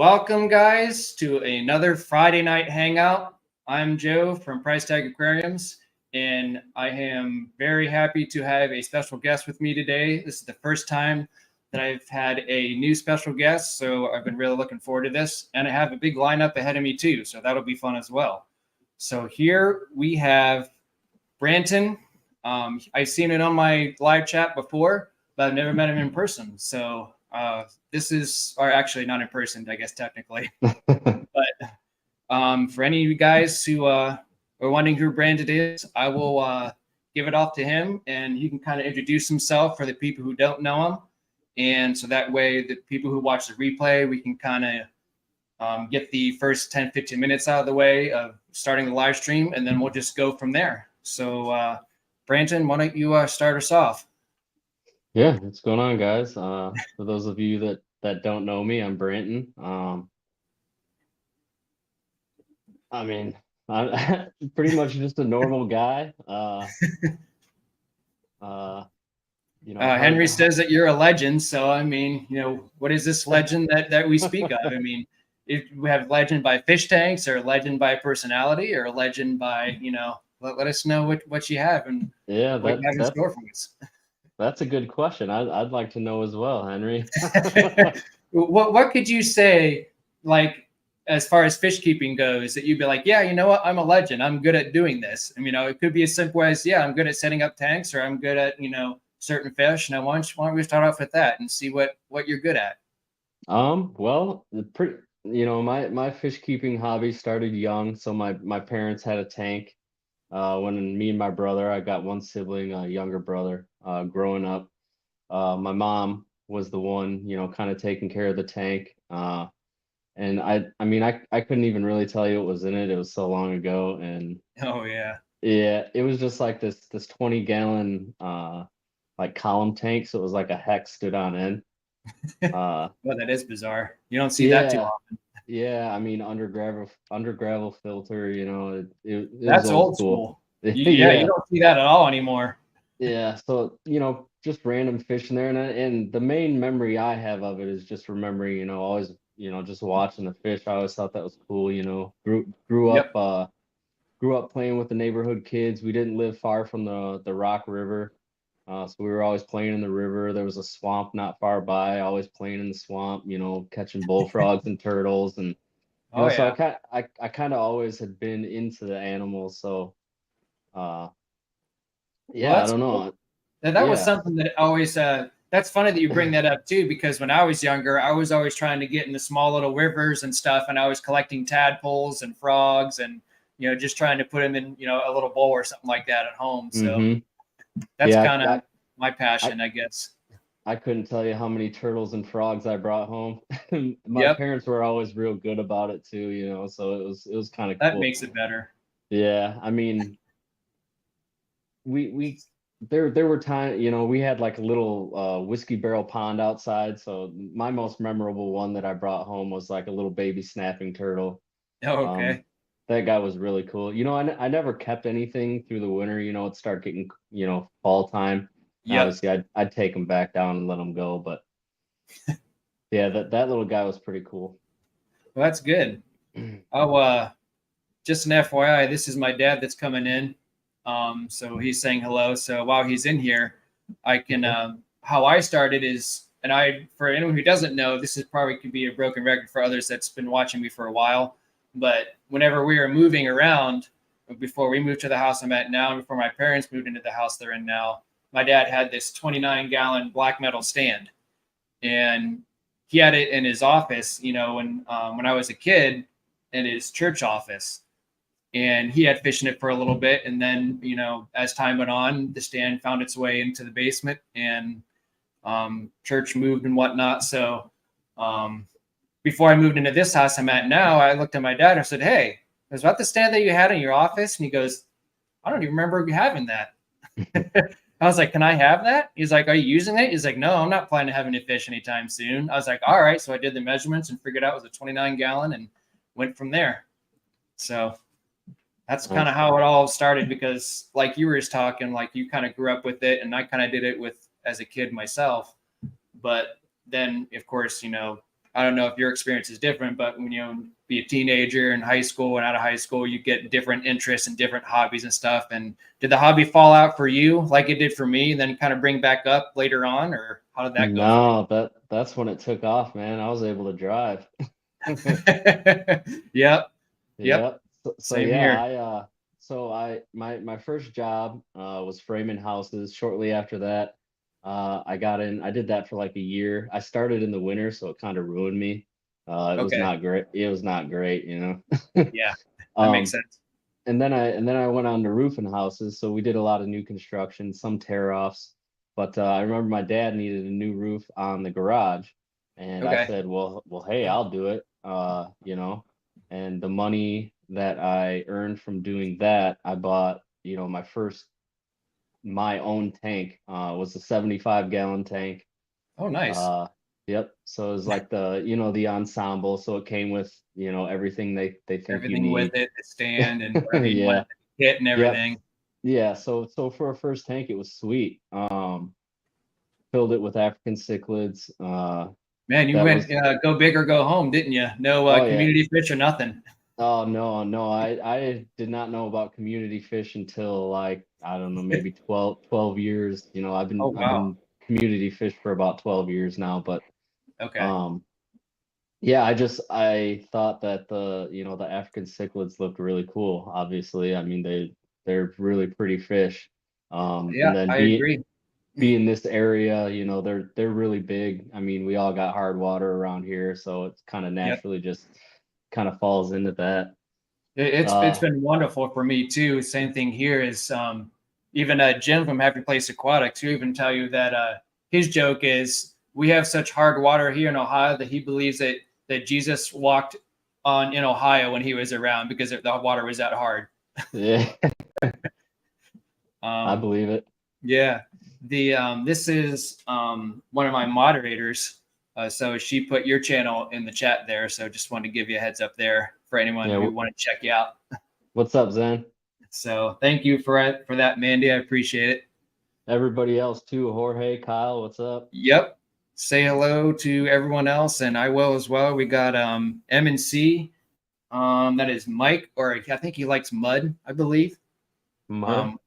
Welcome, guys, to another Friday night hangout. I'm Joe from Price Tag Aquariums, and I am very happy to have a special guest with me today. This is the first time that I've had a new special guest, so I've been really looking forward to this. And I have a big lineup ahead of me, too, so that'll be fun as well. So here we have Branton. I've seen it on my live chat before, but I've never met him in person. So this is, or actually not in person, I guess technically. But for any of you guys who are wondering who Brandon is, I will give it off to him, and he can kind of introduce himself for the people who don't know him. And so that way, the people who watch the replay, we can kind of get the first 10, 15 minutes out of the way of starting the live stream, and then we'll just go from there. So, Branton, why don't you start us off? Yeah, what's going on, guys? For those of you that don't know me, I'm Branton. I'm pretty much just a normal guy. Henry says that you're a legend. So, I mean, what is this legend that we speak of? I mean, if we have legend by fish tanks, or legend by personality, or legend by, let us know what you have and yeah, what you have in store for us. That's a good question. I'd like to know as well, Henry. What could you say, like, as far as fish keeping goes, that you'd be like, yeah, you know what, I'm a legend. I'm good at doing this. I mean, it could be as simple as, yeah, I'm good at setting up tanks, or I'm good at, certain fish. Now, why don't we start off with that and see what you're good at? Well, my fish keeping hobby started young. So my parents had a tank. When me and my brother, I got one sibling, a younger brother, growing up. My mom was the one, kind of taking care of the tank. And I couldn't even really tell you what was in it. It was so long ago. And Oh yeah. yeah, it was just like this 20-gallon like column tank. So it was like a hex stood on end. Well, that is bizarre. You don't see that too Yeah, often. yeah. I mean, under gravel filter, it was That's old old school. school. Yeah, you Yeah. don't see that at all anymore. Yeah, so just random fish in there, and the main memory I have of it is just remembering, always, just watching the fish. I always thought that was cool. Yep. Grew up playing with the neighborhood kids. We didn't live far from the Rock River, so we were always playing in the river. There was a swamp not far by, always playing in the swamp. Catching bullfrogs and turtles, and Oh so yeah. I kind of always had been into the animals. So, uh, Well, yeah, I that's don't cool. know. That was Yeah. something that always that's funny that you bring that up too, because when I was younger, I was always trying to get into small little rivers and stuff, and I was collecting tadpoles and frogs, and just trying to put them in a little bowl or something like that at home. So Mm-hmm. that's Yeah, kind of my I, passion, I guess. I couldn't tell you how many turtles and frogs I brought home. My Yep, parents were always real good about it too, so it was kind of that cool. makes it better. Yeah, I mean, we there were times, we had like a little whiskey barrel pond outside, so my most memorable one that I brought home was like a little baby snapping turtle. Oh, Um, okay. that guy was really cool. I never kept anything through the winter, it'd start getting, fall time. And Yep. obviously I'd take him back down and let him go, but yeah, that little guy was pretty cool. Well, that's good. Oh, just an FYI, this is my dad that's coming in. So he's saying hello. So while he's in here, I can. Okay. How I started is, and for anyone who doesn't know, this is probably could be a broken record for others that's been watching me for a while. But whenever we were moving around, before we moved to the house I'm at now, and before my parents moved into the house they're in now, my dad had this 29-gallon black metal stand, and he had it in his office. When I was a kid, in his church office, and he had fish in it for a little bit, and then as time went on, the stand found its way into the basement, and church moved and whatnot. So before I moved into this house I'm at now, I looked at my dad and I said, hey, is that the stand that you had in your office? And he goes, I don't even remember having that. I was like, can I have that? He's like, are you using it? He's like, no, I'm not planning to have any fish anytime soon. I was like, all right. So I did the measurements and figured out it was a 29-gallon and went from there. So that's kind Nice. of how it all started, because like you were just talking, like you kind of grew up with it, and I kind of did it with as a kid myself. But then of course, I don't know if your experience is different, but when you be a teenager in high school and out of high school, you get different interests and different hobbies and stuff. And did the hobby fall out for you like it did for me, and then kind of bring back up later on, or how did that go for you? No, that's when it took off, man. I was able to drive. Yep. Yep. Yep. So Same yeah, here. my first job was framing houses. Shortly after that, I got in. I did that for like a year. I started in the winter, so it kind of ruined me. It was Okay. not great. It was not great, you know. Yeah, that makes Um, sense. and then I went on to roofing houses. So we did a lot of new construction, some tear offs. But I remember my dad needed a new roof on the garage, and I Okay. said, hey, I'll do it. You know, and the money that I earned from doing that, I bought, my own tank. Was a 75-gallon tank. Oh, nice. Uh, yep. So it was like the ensemble. So it came with, everything they think you Everything with need. it, the stand and whatever you want, Yeah. the kit and Yep. everything. Yeah. So for a first tank, it was sweet. Filled it with African cichlids. Man, you That went was go big or go home, didn't you? No Oh yeah. community fish or nothing. Oh no. I did not know about community fish until, like, I don't know, maybe 12 years. I've Oh, been I've wow. been community fish for about 12 years now, but Okay. um yeah, I thought that the African cichlids looked really cool. Obviously, I mean they're really pretty fish. Yeah, And then I be agree. be in this area, they're really big. I mean, we all got hard water around here, so it's kind of Yep. naturally just kind of falls into that. It's Uh, been wonderful for me too. Same thing here is even Jim from Happy Place Aquatics, who even tell you that his joke is we have such hard water here in Ohio that he believes that Jesus walked on in Ohio when he was around because the water was that hard. yeah, I Um, believe it. Yeah. The this is one of my moderators. So she put your channel in the chat there. So just wanted to give you a heads up there for anyone Yeah, who want to check you out. what's up, Zen? So thank you for that, Mandy. I appreciate it. Everybody else too. Jorge, Kyle, what's up? Yep. Say hello to everyone else, and I will as well. We got M and C. That is Mike, or I think he likes mud, I believe. Mud. Um,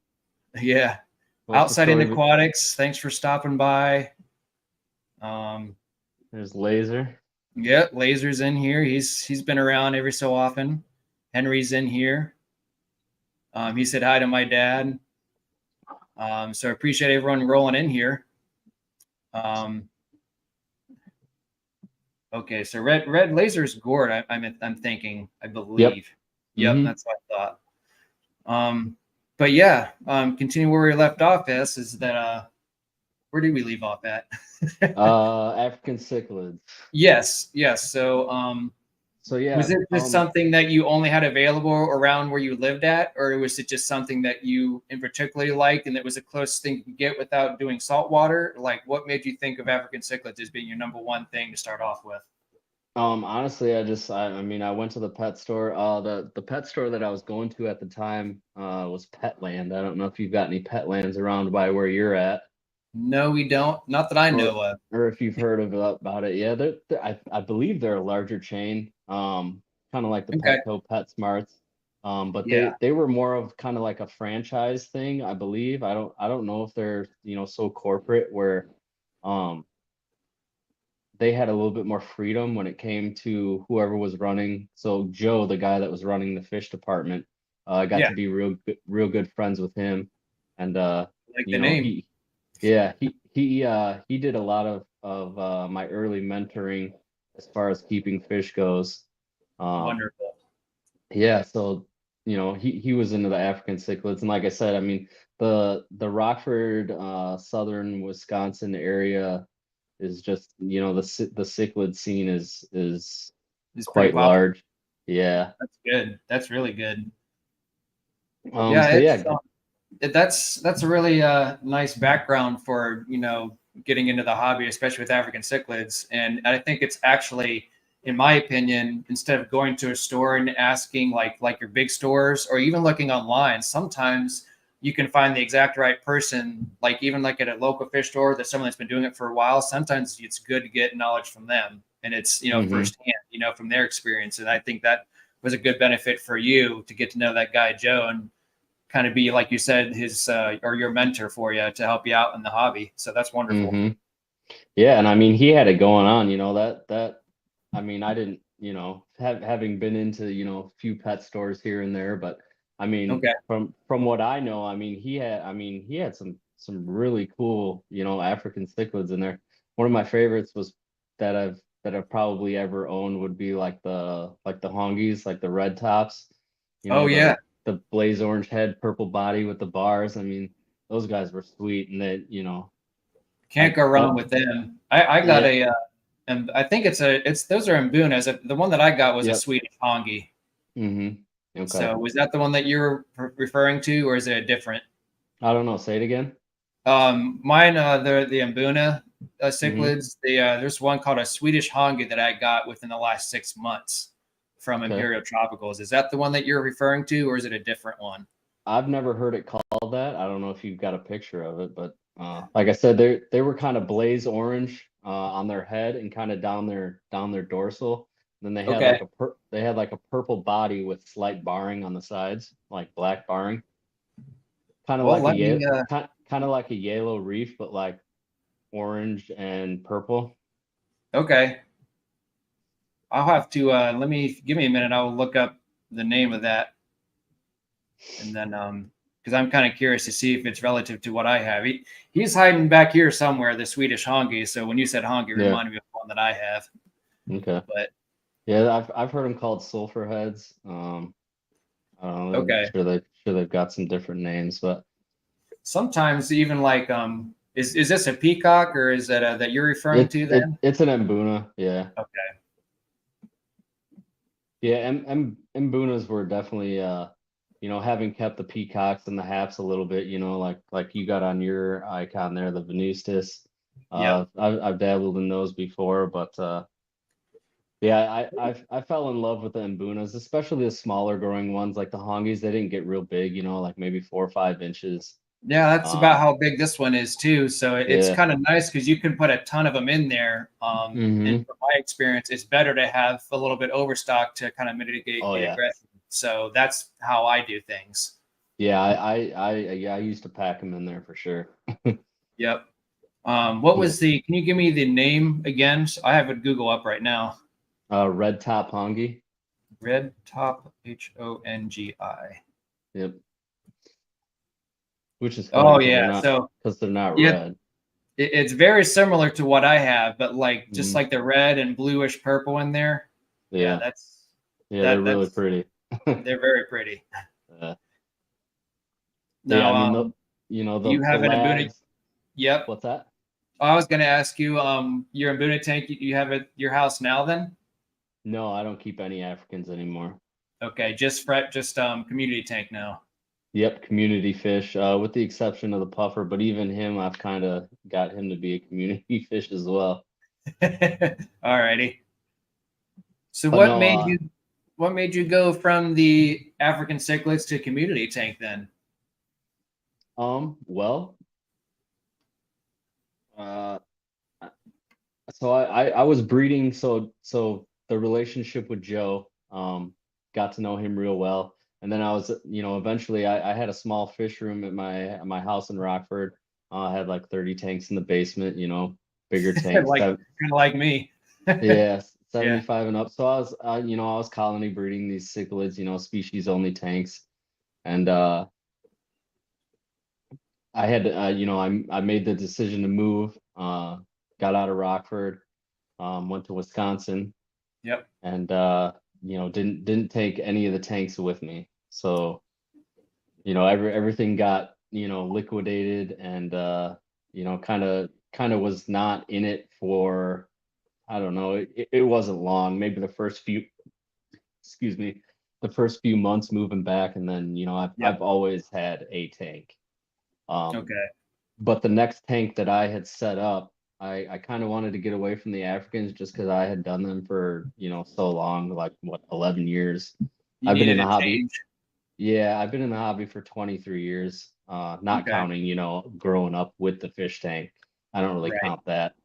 yeah. What's the Outside in story? Aquatics. Thanks for stopping by. Um, There's Laser. Yeah, Laser's in here. He's been around every so often. Henry's in here. He said hi to my dad. So I appreciate everyone rolling in here. Um, okay, so red Laser's gourd. I'm thinking. I Yep. believe. Yep, Mm-hmm. that's what I thought. But yeah, continue where we left off. Is that where did we leave off at? African cichlids. Yes. So So was yeah, it just something that you only had available around where you lived at, or was it just something that you in particularly liked and it was the closest thing you could get without doing salt water? Like, what made you think of African cichlids as being your number one thing to start off with? honestly, I mean, I went to the pet store. The pet store that I was going to at the time was Petland. I don't know if you've got any Petlands around by where you're at, No, we don't. Not that I or know of. or if you've heard about it. Yeah, I believe they're a larger chain, kind of like the Okay. Petco, PetSmarts. But Yeah. they were more of kind of like a franchise thing, I believe. I don't know if they're, so corporate where um they had a little bit more freedom when it came to whoever was running. So Joe, the guy that was running the fish department, I got Yeah. to be real good friends with him, and Like the name. he did a lot of my early mentoring as far as keeping fish goes. Um, Wonderful. yeah, so he was into the African cichlids, and like I said, I mean the Rockford, southern Wisconsin area is just, the cichlid scene is It's pretty quite popular. large. Yeah. That's good. That's really good. Yeah, So it's yeah. that's a really nice background for getting into the hobby, especially with African cichlids. And I think it's actually, in my opinion, instead of going to a store and asking like your big stores or even looking online, sometimes you can find the exact right person, like even like at a local fish store, that someone that's been doing it for a while. Sometimes it's good to get knowledge from them. and it's Hmm. firsthand, from their experience. And I think that was a good benefit for you to get to know that guy Joe and kind of be, like you said, his or your mentor for you to help you out in the hobby. So that's wonderful. Hmm. Yeah, and I mean he had it going on, I mean I didn't, having been into, a few pet stores here and there, but I mean Okay. from what I know, he had some really cool, African cichlids in there. One of my favorites was that I've probably ever owned would be like the hongies, like the red tops, Oh yeah, the blaze orange head, purple body with the bars. I mean, those guys were sweet, and can't I go wrong that with them. I got yeah. a and I think it's those are Mbunas. The one that I got was a Yep. Swedish hongi. Okay. So was that the one that you're referring to, or is it a different? I don't know. Say it again. Mine, the Mbuna Mm-hmm. cichlids. There's one called a Swedish hongi that I got within the last 6 months from Okay. Imperial Tropicals. Is that the one that you're referring to, or is it a different one? I've never heard it called that. I don't know if you've got a picture of it, but like I said, they were kind of blaze orange on their head and kind of down their dorsal. Then Okay. they had like a purple body with slight barring on the sides, like black barring, kind of Well, like a let me. kind of like a yellow reef, but like orange and purple. Okay. I'll have to let me give me a minute. I'll look up the name of that, and then because I'm kind of curious to see if it's relative to what I have. He's hiding back here somewhere, the Swedish hongi. So when you said hongi, it Yeah. reminded me of one that I have. Okay. But Yeah, I've heard them called sulfur heads. I don't know. okay, Sure they've got some different names, but sometimes even like is this a peacock or is that that you're referring to then? it's an Mbuna. Yeah. Okay. Yeah, Mbunas were definitely having kept the peacocks and the haps a little bit, like you got on your icon there, the Venustus. Yep. I've dabbled in those before, but yeah, I fell in love with the Mbunas, especially the smaller growing ones, like the Hongis. They didn't get real big, like maybe 4 or 5 inches. Yeah, that's about Um, how big this one is too. So it's yeah. kind of nice because you can put a ton of them in there. And Hmm. from my experience, it's better to have a little bit overstock to kind of mitigate Oh the yeah. aggression. So that's how I do things. Yeah, I used to pack them in there for sure. Yep. What Yeah. was the? Can you give me the name again? So I have it Google up right now. Red top hongi. Red top Hongi. Yep. Which is funny Oh because yeah. So they're not yeah, red. it's very similar to what I have, but like just Mhm. like the red and bluish purple in there. Yeah, Yeah. Yeah, they're really that's pretty. they're very pretty. Uh, yeah, Now, I mean do you the have an Mbuna? lags. Yep. What's that? I was going to ask you, your Mbuna tank you have at your house now? Then No, I don't keep any Africans anymore. okay, just community tank now. Yep, community fish, with the exception of the puffer, but even him, I've kind of got him to be a community fish as well. All righty. So But no, what made you go from the African cichlids to community tank then? well, uh, so I was breeding, so the relationship with Joe, got to know him real well, and then I was, eventually I had a small fish room at my house in Rockford. I had like 30 tanks in the basement, bigger tanks. Like kind of like me. Yeah, Yeah. 75 and up. So I was colony breeding these cichlids, species only tanks, and I had to, I made the decision to move, got out of Rockford, went to Wisconsin, Yep. and didn't take any of the tanks with me. So everything got liquidated, and kind of was not in it for, I don't know, it wasn't long, maybe the first few, excuse me, the first few months moving back, and then I've Yep. always had a tank. um Okay. but the next tank that I had set up, I kind of wanted to get away from the Africans just because I had done them for, so long, like what, 11 years. You I've been in needed the a hobby. change. Yeah, I've been in the hobby for 23 years, not Okay. counting, growing up with the fish tank. I don't really Right. count that.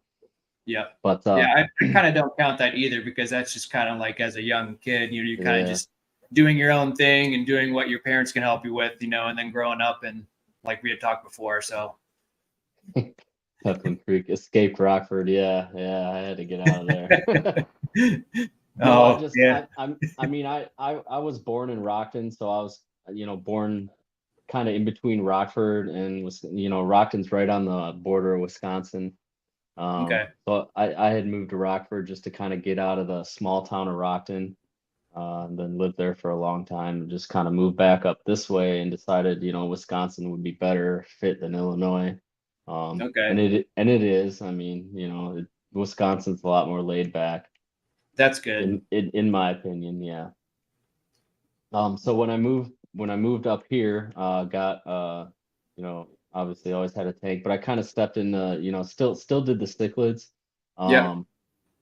Yeah. But Yeah, I kind of don't count that either because that's just kind of like as a young kid, you're kind of yeah, just doing your own thing and doing what your parents can help you with, and then growing up and like we had talked before. So, Pepin Creek escaped Rockford. Yeah, yeah, I had to get out of there. No, I oh just yeah, I mean I was born in Rockton, so I was born kind of in between Rockford and was Rockton's right on the border of Wisconsin. okay, So I had moved to Rockford just to kind of get out of the small town of Rockton, and then lived there for a long time and just kind of moved back up this way and decided Wisconsin would be better fit than Illinois. okay, And it is. I mean, Wisconsin's a lot more laid back that's good. in my opinion. Yeah. So when I moved up here, got obviously always had a tank, but I kind of stepped in the, still did the cichlids. Yep, Um,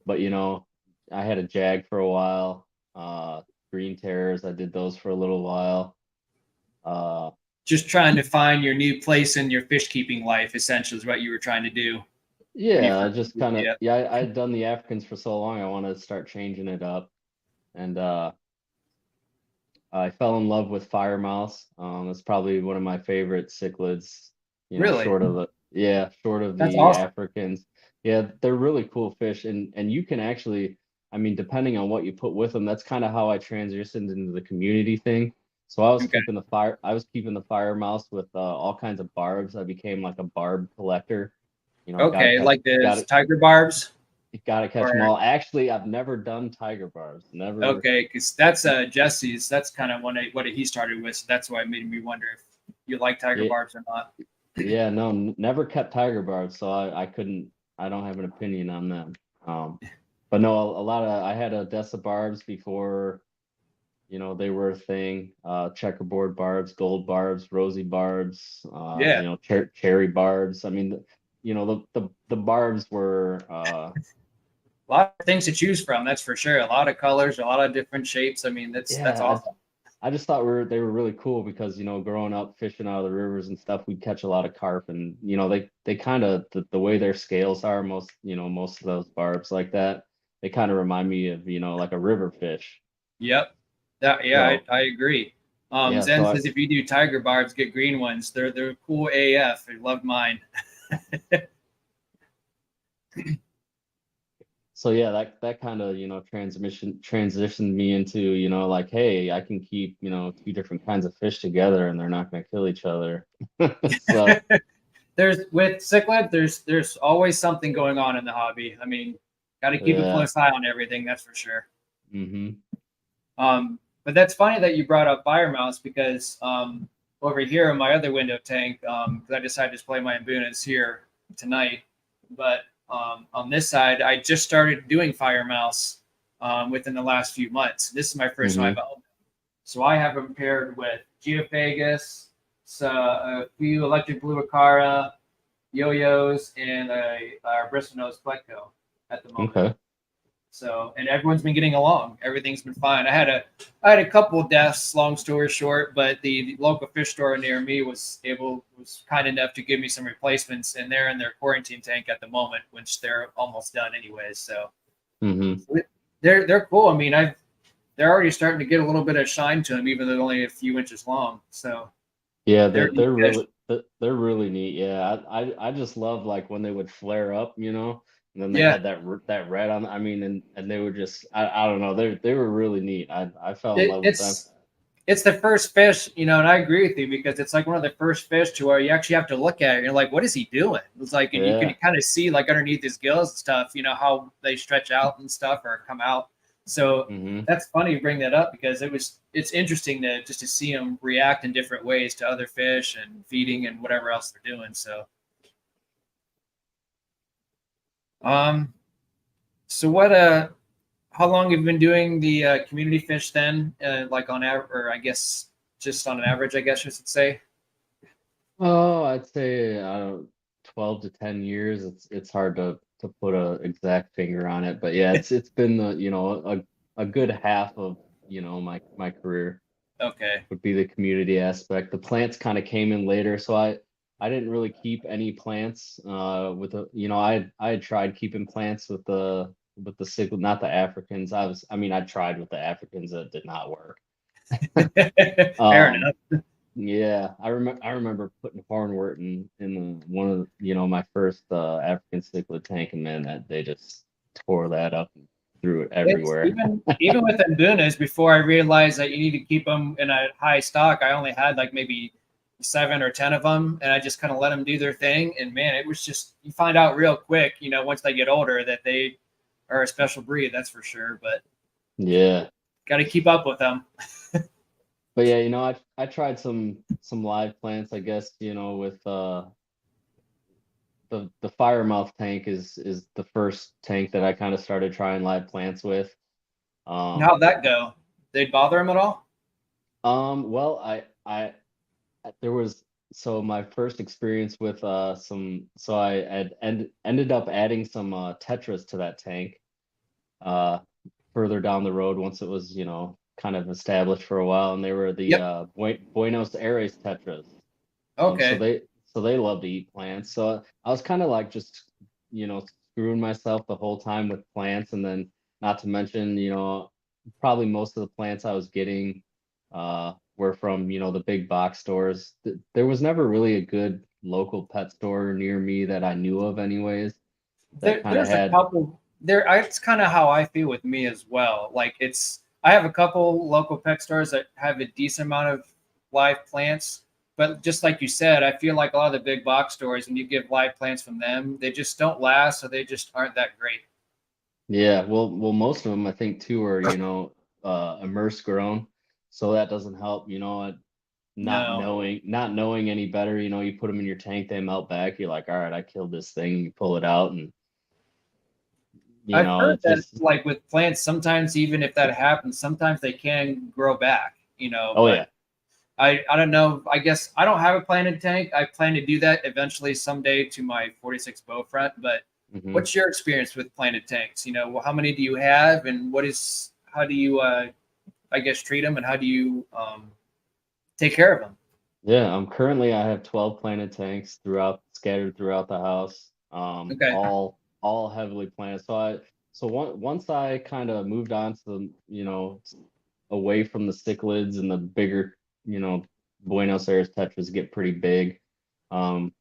but I had a Jag for a while. Green Terrors, I did those for a little while. Uh, just trying to find your new place in your fish keeping life. Essentially, is what you were trying to do when you yeah, I first. just kind of Yeah. yeah, I had done the Africans for so long, I wanted to start changing it up. And I fell in love with fire mouse. It's probably one of my favorite cichlids, Really, short of that's the awesome. Africans. Yeah, they're really cool fish, and you can actually, I mean, depending on what you put with them, that's kind of how I transitioned into the community thing. So Okay. I was keeping the fire mouse with all kinds of barbs. I became like a barb collector. Got to Okay, catch, like the got tiger barbs, got to catch or them all. Actually, I've never done tiger barbs. Never. okay, because that's Jesse's. That's kind of what he started with. So that's why it made me wonder if you like tiger Yeah, barbs or not. yeah, no, never kept tiger barbs, so I couldn't. I don't have an opinion on them. But no, a lot of I had Odessa barbs before they were a thing. Checkerboard barbs, gold barbs, rosy barbs, Yeah, cherry barbs. I mean, the barbs were a lot of things to choose from. That's for sure. A lot of colors, a lot of different shapes. I mean, that's yeah. awesome. I just thought they were really cool because growing up fishing out of the rivers and stuff, we'd catch a lot of carp, and they kind of the way their scales are, most of those barbs like that, they kind of remind me of like a river fish. Yep. That yeah, So I agree. yeah, Zen says if you do tiger barbs, get green ones. They're cool AF. I love mine. yeah, that kind of transmission transitioned me into like, hey, I can keep two different kinds of fish together and they're not going to kill each other. So There's with cichlid, there's always something going on in the hobby. I mean, got to keep a yeah. close eye on everything. That's for sure. Hmm. But that's funny that you brought up fire mouse because over here in my other window tank, because I decided to display my Mbunas here tonight. But on this side, I just started doing fire mouse within the last few months. This is my first time Hmm. I've owned them. So I have them paired with Geophagus, so a few electric blue acara, yo-yos, and a bristlenose pleco at the moment. Okay. So, and everyone's been getting along. Everything's been fine. I had a couple of deaths. Long story short, but the local fish store near me was kind enough to give me some replacements, and they're in their quarantine tank at the moment, which they're almost done anyways. So Hmm. they're cool. I mean, they're already starting to get a little bit of shine to them, even though they're only a few inches long. So Yeah, they're they're neat they're fish. really they're really neat. Yeah, I just love like when they would flare up, and then they Yeah, had that red on. I mean, and they were just I don't know, they were really neat. I fell in it, love with them. it's it's the first fish, and I agree with you because it's like one of the first fish to where you actually have to look at it. And you're like, what is he doing? It's like, and you can Yeah. kind of see like underneath his gills and stuff, how they stretch out and stuff or come out. So Hmm. that's funny you bring that up because it's interesting to see them react in different ways to other fish and feeding and whatever else they're doing. So, um, so how long have you been doing the community fish then? Like on average, or I guess just on an average, I guess you should say. Oh, I'd say I don't 12 to 10 years. It's hard to put a exact finger on it, but yeah, it's been a good half of my career Okay. would be the community aspect. The plants kind of came in later, so I didn't really keep any plants with the, I had tried keeping plants with the cichlid, not the Africans. I mean, I tried with the Africans, that did not work. Fair Um, enough. yeah, I remember putting hornwort in one of my first African cichlid tank, and man, that they just tore that up and threw it It's everywhere. even with Mbunas, before I realized that you need to keep them in a high stock, I only had like maybe 7 or 10 of them, and I just kind of let them do their thing. And man, it was just, you find out real quick, once they get older, that they are a special breed, that's for sure. But Yeah. got to keep up with them. But yeah, I tried some live plants, I guess, with the firemouth tank is the first tank that I kind of started trying live plants with. How'd that go? Did they bother them at all? Well, there was so my first experience with I had ended up adding some tetras to that tank uh further down the road once it was, kind of established for a while, and they were the Yep. Buenos Aires tetras. So Okay. they love to eat plants. So I was kind of like just, screwing myself the whole time with plants. And then not to mention, probably most of the plants I was getting were from, the big box stores. There was never really a good local pet store near me that I knew of anyways, that kind of There's a had. couple there. It's kind of how I feel with me as well. Like I have a couple local pet stores that have a decent amount of live plants, but just like you said, I feel like a lot of the big box stores, when you give live plants from them, they just don't last, so they just aren't that great. Yeah, well, most of them I think too are, immerse grown, so that doesn't help, No, not knowing any better. You put them in your tank, they melt back. You're like, all right, I killed this thing. You pull it out, and I've heard it's that just. like with plants, sometimes even if that happens, sometimes they can grow back. Oh But yeah. I don't know. I guess I don't have a planted tank. I plan to do that eventually someday to my 46 bow front. But Hmm. what's your experience with planted tanks? How many do you have, and how do you, I guess, treat them, and how do you take care of them? Yeah, I have 12 planted tanks scattered throughout the house. Okay. All heavily planted. Once I kind of moved on to away from the cichlids and the bigger, you know, Buenos Aires tetras get pretty big. Kind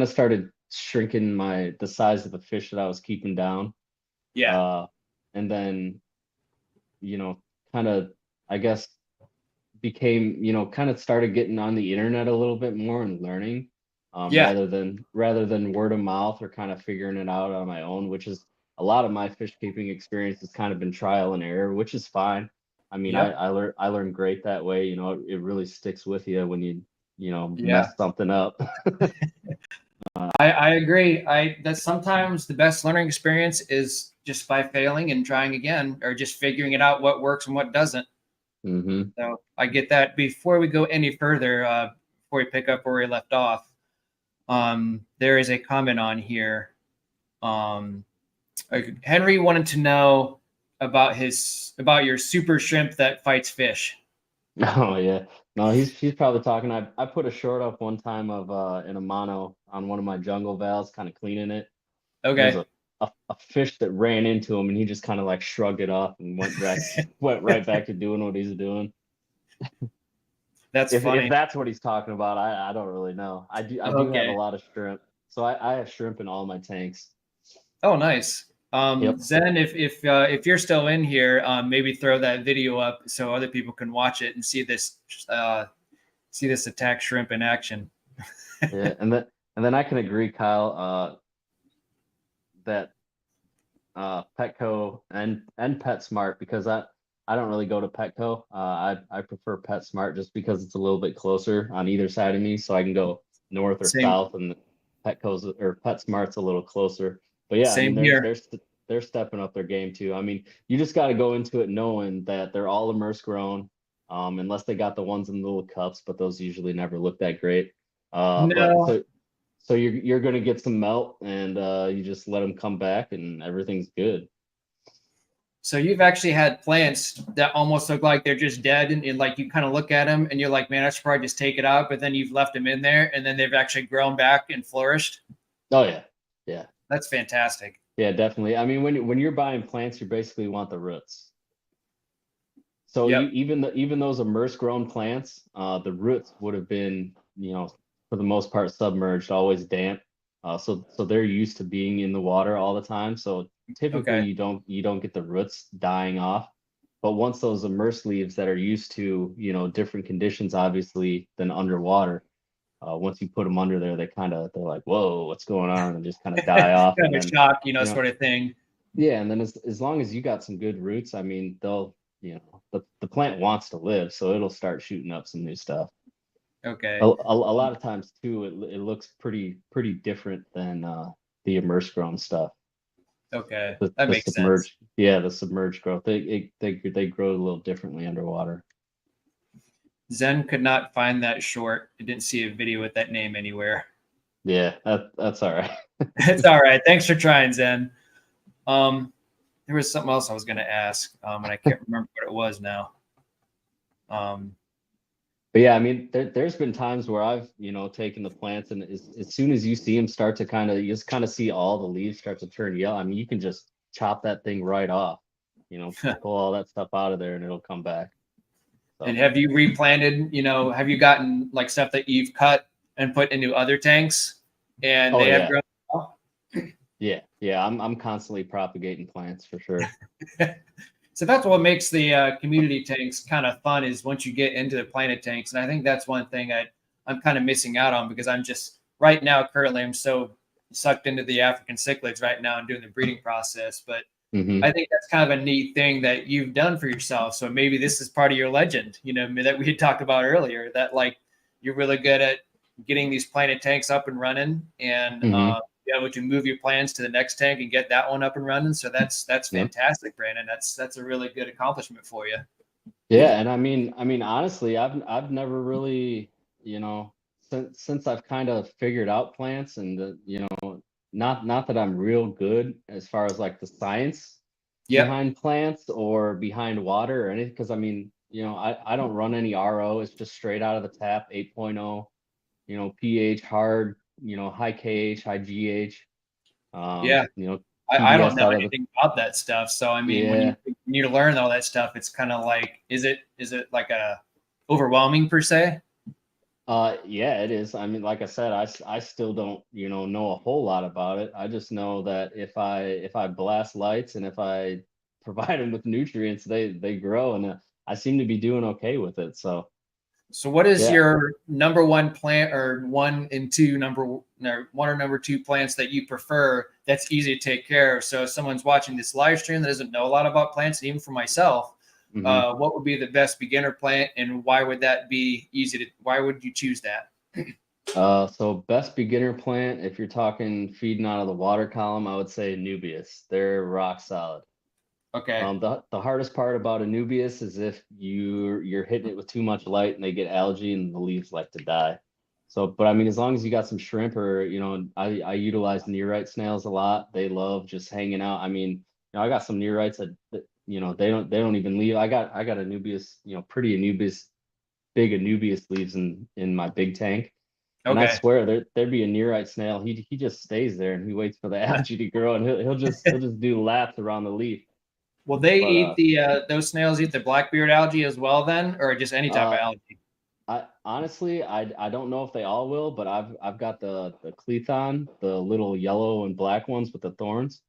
of started shrinking the size of the fish that I was keeping down. Yeah. Uh, and then, you know, kind of, I guess, became, kind of started getting on the internet a little bit more and learning, Yeah. rather than word of mouth or kind of figuring it out on my own, which is a lot of my fish keeping experience has kind of been trial and error, which is fine. I mean, Yep. I learned great that way. It really sticks with you when you Yeah. mess something up. I agree. That sometimes the best learning experience is just by failing and trying again, or just figuring it out what works and what doesn't. Hmm. So I get that. Before we go any further, before we pick up where we left off, there is a comment on here. Um, Henry wanted to know about your super shrimp that fights fish. Oh yeah. No, he's probably talking. I put a short up one time of in a mono on one of my jungle valves, kind of cleaning it. And there's Okay, a fish that ran into him, and he just kind of like shrugged it off and went right back to doing what he's doing. that's If funny. that's what he's talking about, I don't really know. I do have a Okay. lot of shrimp, so I have shrimp in all my tanks. Oh, nice. Yep. Zen, if you're still in here, maybe throw that video up so other people can watch it and uh, see this attack shrimp in action. Yeah, and then I can agree, Kyle, that Petco and PetSmart, because I don't really go to Petco. I prefer PetSmart just because it's a little bit closer on either side of me, so I can go north or Same, south, and Petco's or PetSmart's a little closer. But yeah, I mean same here. they're stepping up their game too. I mean, you just got to go into it knowing that they're all immerse grown, unless they got the ones in little cups, but those usually never look that great. But No, so you're gonna get some melt, and you just let them come back, and everything's good. So you've actually had plants that almost look like they're just dead, and like you kind of look at them and you're like, man, I should probably just take it out. But then you've left them in there, and then they've actually grown back and flourished. Oh yeah, yeah, That's fantastic. yeah, definitely. I mean, when you're buying plants, you basically want the roots. So Yep. even those immersed grown plants, the roots would have been, for the most part submerged, always damp. So they're used to being in the water all the time. So typically Okay. you don't get the roots dying off. But once those immersed leaves that are used to, different conditions, obviously, than underwater, once you put them under there, they're like, whoa, what's going on? And just kind of die off. And Kind of a then, shock, you know, sort of thing. yeah, and then as long as you got some good roots, I mean, the plant wants to live, so it'll start shooting up some new stuff. A, Okay. a, a lot of times too, it looks pretty different than the immersed grown stuff. Okay. The That the makes sense. submerged, yeah, the submerged growth. They grow a little differently underwater. Zen could not find that short. I didn't see a video with that name anywhere. Yeah, that's all right. It's all right. Thanks for trying, Zen. There was something else I was going to ask, and I can't remember what it was now. Um, But yeah, I mean, there's been times where I've, taken the plants, and as soon as you see them start to you just kind of see all the leaves start to turn yellow. I mean, you can just chop that thing right off, pull all that stuff out of there and it'll come back. and So, have you replanted? Have you gotten like stuff that you've cut and put into other tanks, and oh they have yeah, grown? yeah, I'm constantly propagating plants for sure. So that's what makes the community tanks kind of fun is once you get into the planted tanks. And I think that's one thing I'm kind of missing out on because I'm just right now, currently, I'm so sucked into the African cichlids right now and doing the breeding process. But Hmm. I think that's kind of a neat thing that you've done for yourself. So maybe this is part of your legend, that we had talked about earlier, that like you're really good at getting these planted tanks up and running and Hmm. be able to move your plans to the next tank and get that one up and running. So that's Yep. fantastic, Brandon. That's a really good accomplishment for you. Yeah, and I mean, honestly, I've never really, since I've kind of figured out plants, and not that I'm real good as far as like the science Yep. behind plants or behind water or anything, because I mean, I don't run any RO. It's just straight out of the tap, 8.0, pH, hard, high KH, high GH, Yeah. I don't TDS know out of the, anything about that stuff. So I mean, when yeah. you need to learn all that stuff, it's kind of like, is it like a overwhelming per se? Yeah, it is. I mean, like I said, I still don't, know a whole lot about it. I just know that if I blast lights and if I provide them with nutrients, they grow, and I seem to be doing okay with it. So So what is yeah. your number one plant or one and two no, one or number two plants that you prefer that's easy to take care of? So if someone's watching this live stream that doesn't know a lot about plants, and even for myself, Hmm. what would be the best beginner plant and why would that be why would you choose that? So best beginner plant, if you're talking feeding out of the water column, I would say Nubius. They're rock solid. Okay. The hardest part about a Nubius is if you're hitting it with too much light and they get algae and the leaves like to die. So, but I mean, as long as you got some shrimp or, I utilize nearite snails a lot. They love just hanging out. I mean, I got some nearites that they don't even leave. I got Anubius, pretty Anubius, big Anubius leaves in my big tank. And I Okay. swear there'd be a nearite snail. He just stays there and he waits for the algae to grow, and he'll just do laps around the leaf. Will they But eat the those snails eat the blackbeard algae as well then, or just any type of uh algae? I honestly I don't know if they all will, but I've got the clethon, the little yellow and black ones with the thorns.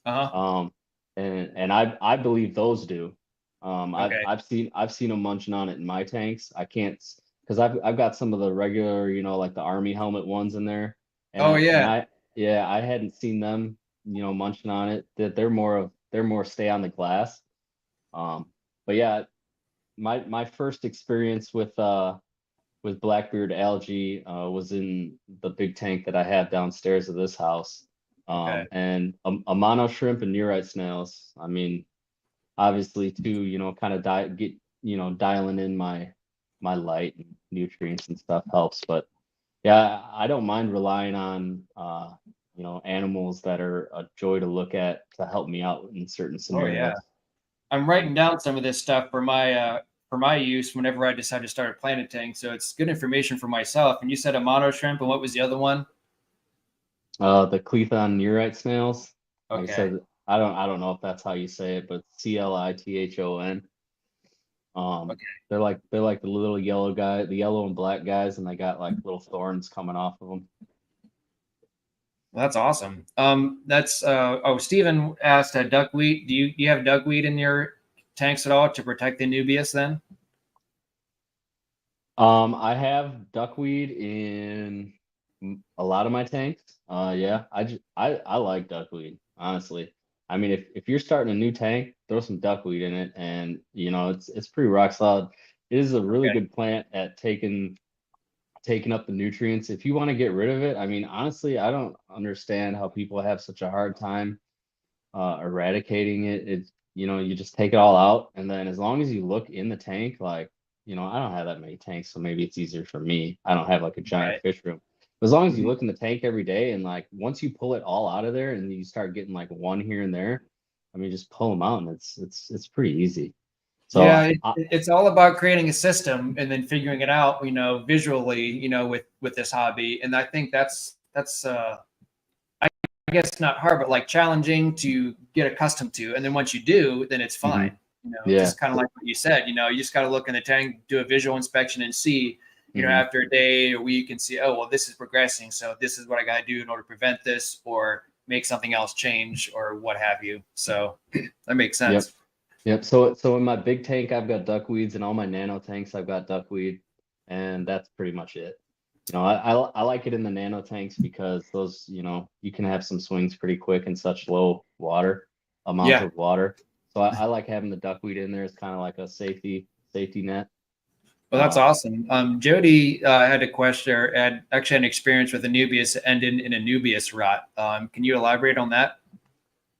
Uh-huh. Um and I believe those do. Okay. I've seen them munching on it in my tanks. I can't, because I've got some of the regular, like the army helmet ones in there. And Oh I and yeah. I yeah, I hadn't seen them, munching on it. That they're more stay on the glass. Um but yeah, my first experience with blackbeard algae was in the big tank that I have downstairs of this house. Okay. And a mono shrimp and nearite snails. I mean, obviously too, kind of dialing in my light and nutrients and stuff helps. But yeah, I don't mind relying on animals that are a joy to look at to help me out in certain Oh yeah. scenarios. I'm writing down some of this stuff for my use whenever I decide to start a planted tank. So it's good information for myself. And you said a mono shrimp, and what was the other one? The Clethon neurite snails. Like I Okay. said, I don't know if that's how you say it, but Clithon. Okay. They're like the little yellow guy, the yellow and black guys, and they got like little thorns coming off of them. Well, that's awesome. That's oh, Stephen asked duckweed. Do you have duckweed in your tanks at all to protect the Anubias then? I have duckweed in a lot of my tanks. Yeah, I like duckweed, honestly. I mean, if you're starting a new tank, throw some duckweed in it, and it's pretty rock solid. It is a really Okay. good plant at taking up the nutrients. If you want to get rid of it, I mean, honestly, I don't understand how people have such a hard time eradicating it. It's you just take it all out, and then as long as you look in the tank, like I don't have that many tanks, so maybe it's easier for me. I don't have like a giant Right. fish room. But as long as you Mhm. look in the tank every day, and like once you pull it all out of there, and you start getting like one here and there, I mean, just pull them out, and it's pretty easy. So Yeah, it's all about creating a system and then figuring it out, visually, with this hobby. And I think that's I guess not hard, but like challenging to get accustomed to. And then once you do, then it's mhm. fine. Yeah. Just kind of like what you said, you just got to look in the tank, do a visual inspection and see, Mhm. after a day or week and see, oh, well, this is progressing. So this is what I got to do in order to prevent this or make something else change or what have you. So that makes Yep. sense. Yep. So in my big tank, I've got duckweeds, and all my nano tanks, I've got duckweed, and that's pretty much it. I like it in the nano tanks because those, you can have some swings pretty quick in such low water amounts Yeah. of water. So I like having the duckweed in there. It's kind of like a safety net. Well, that's Um, awesome. Jody had a question or had actually had an experience with Anubias that ended in Anubias rot. Can you elaborate on that?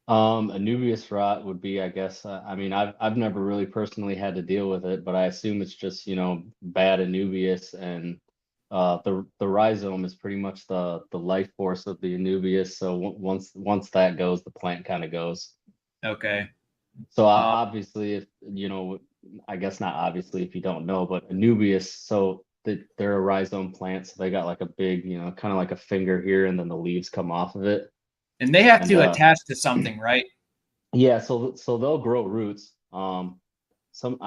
Anubias rot would be, I guess, I mean, I've never really personally had to deal with it, but I assume it's just, bad Anubias, and the rhizome is pretty much the life force of the Anubias. So once that goes, the plant kind of goes. Okay. So Um, obviously, if I guess not obviously if you don't know, but Anubias, so they're a rhizome plant, so they got like a big, kind of like a finger here, and then the leaves come off of it. and they have And to attach to something, right? yeah, so they'll grow roots. I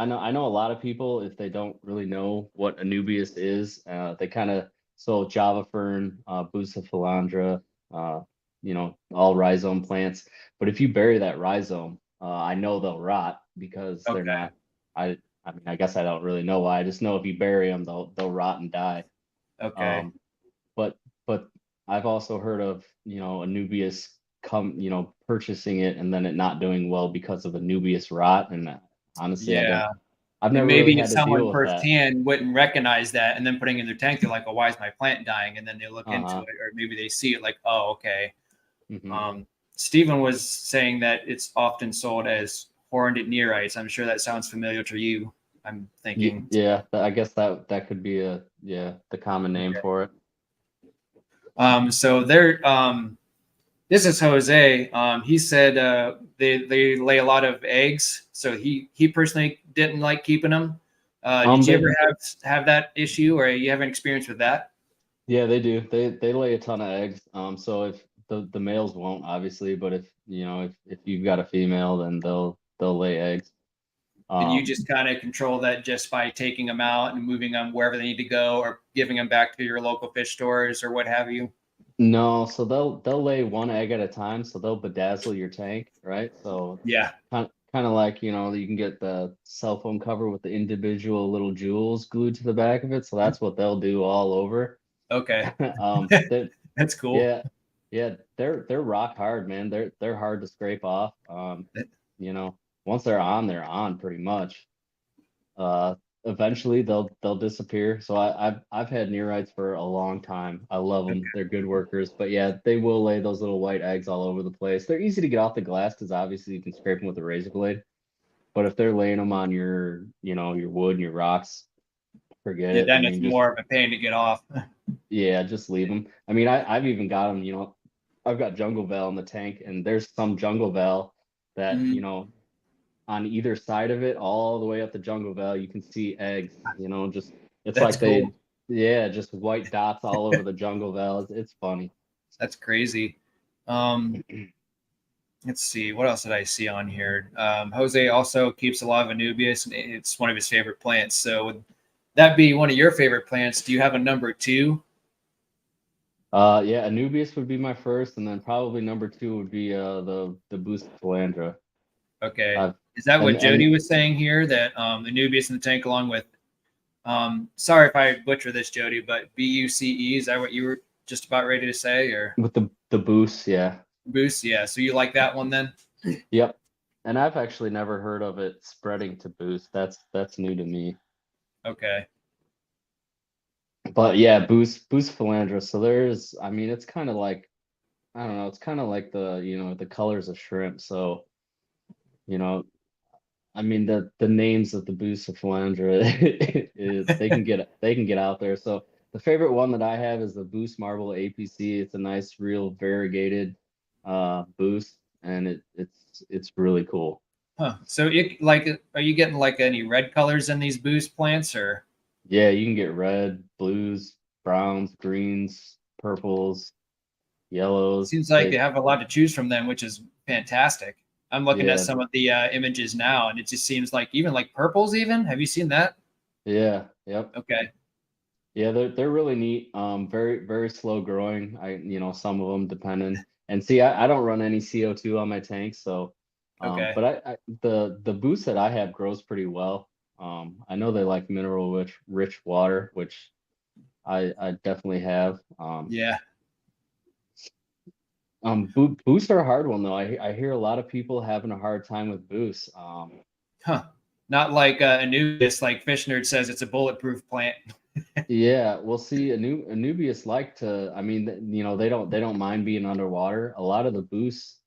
know a lot of people, if they don't really know what Anubias is, they kind of, so Java fern, Bucephalandra, all rhizome plants. But if you bury that rhizome, I know they'll rot because they're Okay. not. I mean, I guess I don't really know why. I just know if you bury them, they'll rot and die. Okay. Um, but but I've also heard of, Anubias purchasing it and then it not doing well because of Anubias rot. And honestly, Yeah. I've And never really maybe if had to someone deal with that. firsthand wouldn't recognize that and then putting it in their tank, they're like, oh, why is my plant dying? And then they look into Uh-huh. it, or maybe they see it like, oh, okay. hmm Um, Stephen was saying that it's often sold as horned nearites. I'm sure that sounds familiar to you. I'm thinking. Yeah, I guess that could be the common name for it. So they're this is Jose. He said they lay a lot of eggs, so he personally didn't like keeping them. Did you They ever have that issue, or you have an experience with that? Yeah, they do. They lay a ton of eggs. So if the males won't, obviously, but if you've got a female, then they'll lay eggs. And you Um, just kind of control that just by taking them out and moving them wherever they need to go, or giving them back to your local fish stores or what have you. No, so they'll lay one egg at a time, so they'll bedazzle your tank, right? So Yeah. kind of like, you can get the cell phone cover with the individual little jewels glued to the back of it. So that's what they'll do all over. Okay. That That's cool. yeah, yeah, they're rock hard, man. They're hard to scrape off. You know, once they're on pretty much. Uh, Eventually they'll disappear. So I've had neorites for a long time. I love them. They're good workers. But yeah, they will lay those little white eggs all over the place. They're easy to get off the glass because obviously you can scrape them with a razor blade. But if they're laying them on your wood and your rocks, forget Yeah, it. I then it's mean, just more of a pain to get off. yeah, just leave them. I mean, I've even got them. I've got jungle val in the tank, and there's some jungle val that Mhm. on either side of it, all the way up the jungle valley, you can see eggs, just it's That's like cool. yeah, just white dots all over the jungle valley. It's funny. That's crazy. Um, let's see, what else did I see on here? Jose also keeps a lot of Anubias, and it's one of his favorite plants. So would that be one of your favorite plants? Do you have a number two? Yeah, Anubias would be my first, and then probably number two would be the Busta Philandra. Okay. I've Is that what and Jody was saying here? That Anubias in the tank along with sorry if I butcher this, Jody, but BUCE, is that what you were just about ready to say? Or with the Boost, yeah. Boost? Yeah. So you like that one then? Yep. And I've actually never heard of it spreading to Boost. That's new to me. Okay. But yeah, Boost Philandra. So I mean, it's kind of like, I don't know, it's kind of like the colors of shrimp. So, you know, I mean the names of the Boost of Philandra, they can get out there. So the favorite one that I have is the Boost Marble APC. It's a nice, real variegated boost, and it's really cool. Huh. So it like, are you getting like any red colors in these Boost plants or? Yeah, you can get red, blues, browns, greens, purples, yellows. Seems like they have a lot to choose from them, which is fantastic. I'm looking at Yeah, some of the images now, and it just seems like even like purples. Even have you seen that? yeah, yep. Okay, Yeah, they're really neat. Very very slow growing. Some of them depending. And see, I don't run any CO2 on my tanks, so okay, but the boost that I have grows pretty well. I know they like mineral rich water, which I definitely have. yeah, Boosts are a hard one though. I hear a lot of people having a hard time with boosts. huh? Not like Anubis, like Fish Nerd says, it's a bulletproof plant. Yeah, we'll see. Anubius like to. I mean, they don't mind being underwater. A lot of the boosts,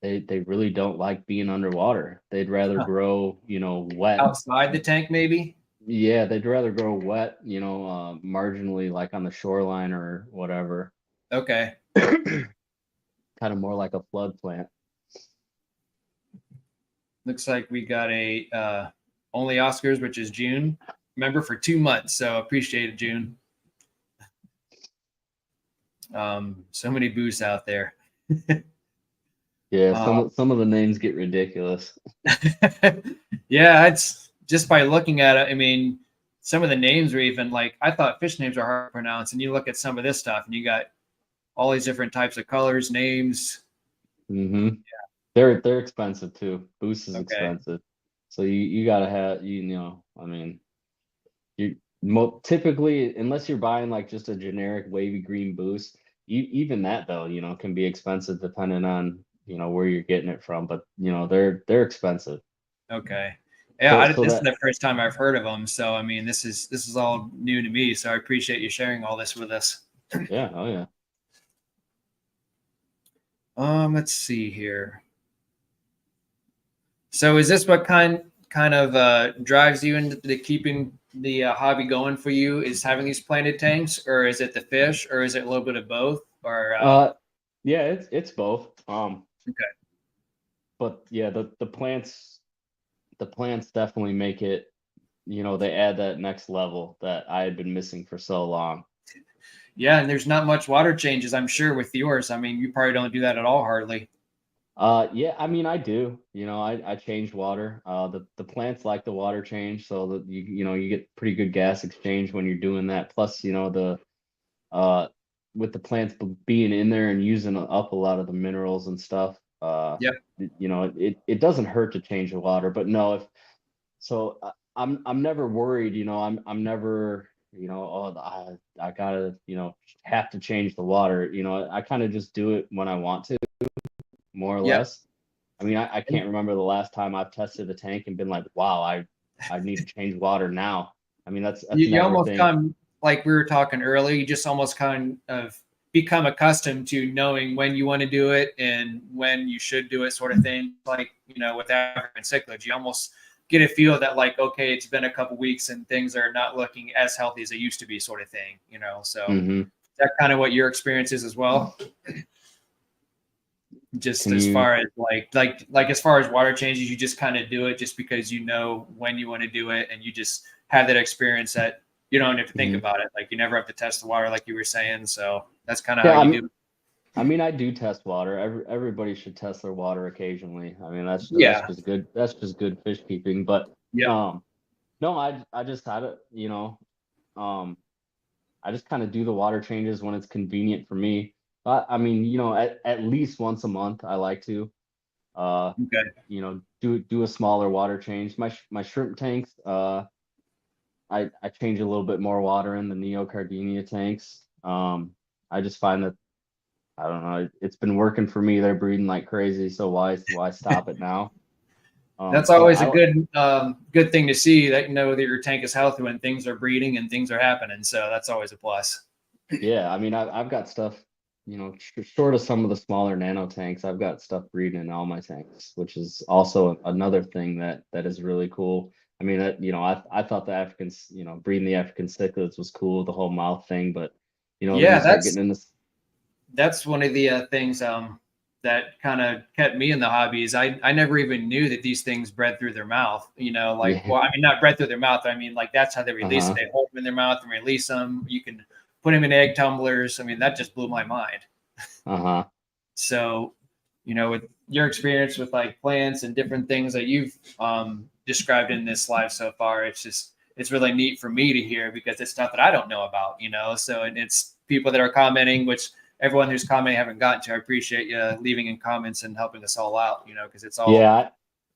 they really don't like being underwater. They'd rather Huh. grow, wet. Outside the tank, maybe. Yeah, they'd rather grow wet, marginally like on the shoreline or whatever. Okay. Kind of more like a flood plant. Looks like we got a only Oscars, which is June. Remember for 2 months, so appreciate it, June. So many boosts out there. Yeah, Uh, some of the names get ridiculous. yeah, it's just by looking at it. I mean, some of the names are even like I thought fish names are hard to pronounce, and you look at some of this stuff, and you got all these different types of colors, names. Mm-hmm. They're expensive too. Boost is Okay, expensive. So you gotta have I mean typically unless you're buying like just a generic wavy green boost, even that though, can be expensive depending on, where you're getting it from. But they're expensive. okay, yeah. So so This is that the first time I've heard of them, so I mean, this is all new to me. So I appreciate you sharing all this with us. yeah, oh yeah. Let's see here. So is this what kind of drives you into keeping the hobby going for you? Is having these planted tanks, or is it the fish, or is it a little bit of both? Or Uh yeah, it's both. okay, But yeah, the plants definitely make it, they add that next level that I had been missing for so long. yeah, and there's not much water changes, I'm sure, with yours. I mean, you probably don't do that at all, hardly. Yeah, I mean, I do. I change water. The plants like the water change, so that you get pretty good gas exchange when you're doing that. Plus, uh with the plants being in there and using up a lot of the minerals and stuff, Yep. it doesn't hurt to change the water. But no, if so, I'm never worried. I'm never oh I gotta have to change the water. I kind of just do it when I want to, more or Yep. less. I mean, I And can't remember the last time I've tested the tank and been like, wow, I need to change water now. I mean, that's you never a almost thing. come like we were talking earlier. You just almost kind of become accustomed to knowing when you want to do it and when you should do it, sort of thing. Like with African cichlids, you almost get a feel that like, okay, it's been a couple weeks and things are not looking as healthy as they used to be, sort of thing. So Hmm. is that kind of what your experience is as well? Just Can as you? far as like as far as water changes, you just kind of do it just because you know when you want to do it, and you just have that experience that you don't have to think Mhm. about it. Like you never have to test the water, like you were saying. So that's kind of how Yeah, you do it. I mean, I do test water. Everybody should test their water occasionally. I mean, that's Yeah. just good. That's just good fish keeping. But Yep. um, no, I just had it. Um, I just kind of do the water changes when it's convenient for me. I mean, at least once a month, I like to uh, Okay. do a smaller water change. My shrimp tanks, I change a little bit more water in the neocardinia tanks. I just find that I don't know. It's been working for me. They're breeding like crazy, so why stop it now? That's But always a good thing to see, that you know that your tank is healthy when things are breeding and things are happening. So that's always a plus. yeah, I mean, I've got stuff, short of some of the smaller nano tanks, I've got stuff breeding in all my tanks, which is also another thing that is really cool. I mean, I thought the Africans, breeding the African cichlids was cool, the whole mouth thing, but then you Yeah, start getting in this. that's one of the things that kind of kept me in the hobby is I never even knew that these things bred through their mouth. You know, like, Yeah, well, I mean, not bred through their mouth. I mean, like that's how they release it. uh-huh, They hold them in their mouth and release them. You can put them in egg tumblers. I mean, that just blew my mind. uh-huh. So, with your experience with like plants and different things that you've described in this live so far, it's really neat for me to hear because it's stuff that I don't know about. So and it's people that are commenting, which everyone who's commenting haven't gotten to. I appreciate you leaving in comments and helping us all out. Because it's all Yeah,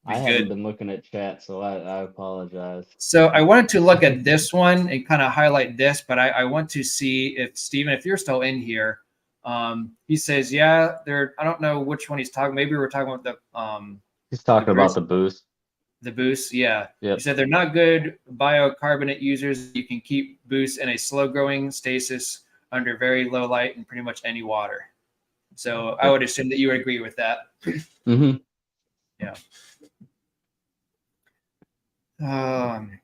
I been haven't good. been looking at chat, so I apologize. So I wanted to look at this one and kind of highlight this, but I want to see if Stephen, if you're still in here. He says, yeah, there. I don't know which one he's talking. Maybe we're talking about He's the talking about Bruce, the boost. the boost. Yeah, he Yep. said they're not good biocarbonate users. You can keep boosts in a slow growing stasis under very low light and pretty much any water. So I Yep. would assume that you would agree with that. Mm-hmm. Yeah. Um,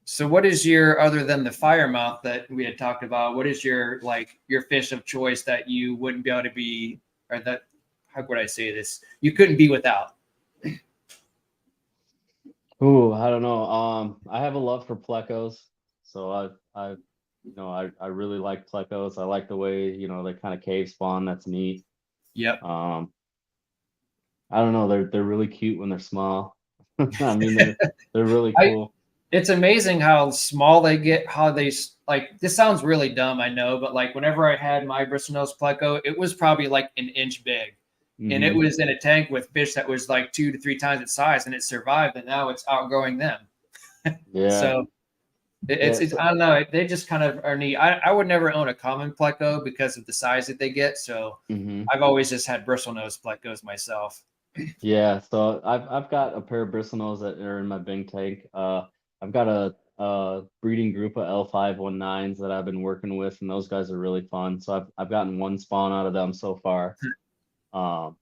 So what is your, other than the firemouth that we had talked about, what is your like your fish of choice that you wouldn't be able to be, or that, how would I say this? You couldn't be without. Ooh, I don't know. I have a love for plecos, so I really like plecos. I like the way, they kind of cave spawn. That's neat. Yep. Um, I don't know. They're really cute when they're small. I mean, they're really I cool. It's amazing how small they get, how they like, this sounds really dumb, I know, but like whenever I had my bristlenose pleco, it was probably like an inch big. And it Hmm. was in a tank with fish that was like 2 to 3 times its size, and it survived, and now it's outgrowing them. Yeah. So Yeah. it's I don't know. They just kind of are neat. I would never own a common pleco because of the size that they get. So Hmm. I've always just had bristlenose plecos myself. Yeah. So I've got a pair of bristlenose that are in my Bing tank. I've got a breeding group of L519s that I've been working with, and those guys are really fun. So I've gotten one spawn out of them so far. Um,